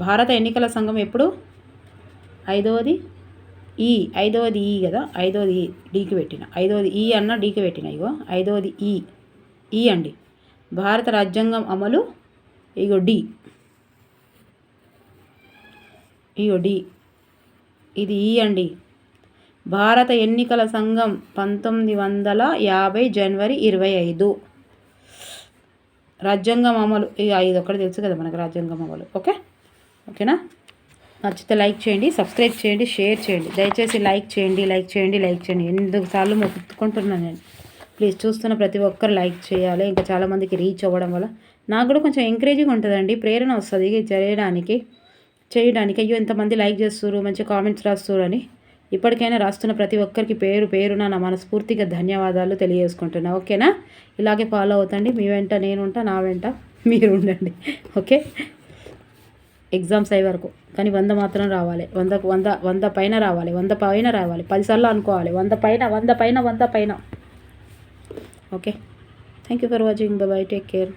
భారత ఎన్నికల సంఘం ఎప్పుడు? 5వది ఈ కదా, 5వది డీకి పెట్టిన, 5వది ఈ అన్న డీకి పెట్టిన. ఇగో 5వది ఈ అండి. భారత రాజ్యాంగం అమలు ఇగో డి, ఇది ఈ అండి. భారత ఎన్నికల సంఘం 1950 జనవరి 25. రాజ్యాంగం అమలు ఇక ఇది ఒకటి తెలుసు కదా మనకు, రాజ్యాంగం అమలు. ఓకేనా? నచ్చితే లైక్ చేయండి, సబ్స్క్రైబ్ చేయండి, షేర్ చేయండి. దయచేసి లైక్ చేయండి. ఎందుకు సార్లు మొక్కుకుంటున్నాను నేను. ప్లీజ్ చూస్తున్న ప్రతి ఒక్కరు లైక్ చేయాలి. ఇంకా చాలామందికి రీచ్ అవ్వడం వల్ల నాకు కూడా కొంచెం ఎంకరేజింగ్ ఉంటుందండి, ప్రేరణ వస్తుంది చేయడానికి. అయ్యో ఎంతమంది లైక్ చేస్తున్నారు, మంచి కామెంట్స్ రాస్తున్నారు అని ఇప్పటికైనా రాస్తున్న ప్రతి ఒక్కరికి పేరు పేరున నా మనస్ఫూర్తిగా ధన్యవాదాలు తెలియజేసుకుంటున్నా. ఓకేనా? ఇలాగే ఫాలో అవుతండి. మీ వెంట నేను ఉంటా, నా వెంట మీరు ఉండండి. ఓకే, ఎగ్జామ్స్ అయ్యే వరకు. కానీ 100 మాత్రం రావాలి. 100 పైన రావాలి. 100 పైన రావాలి. 10 సార్లు అనుకోవాలి. 100 పైన. Okay, thank you for watching. Bye, take care.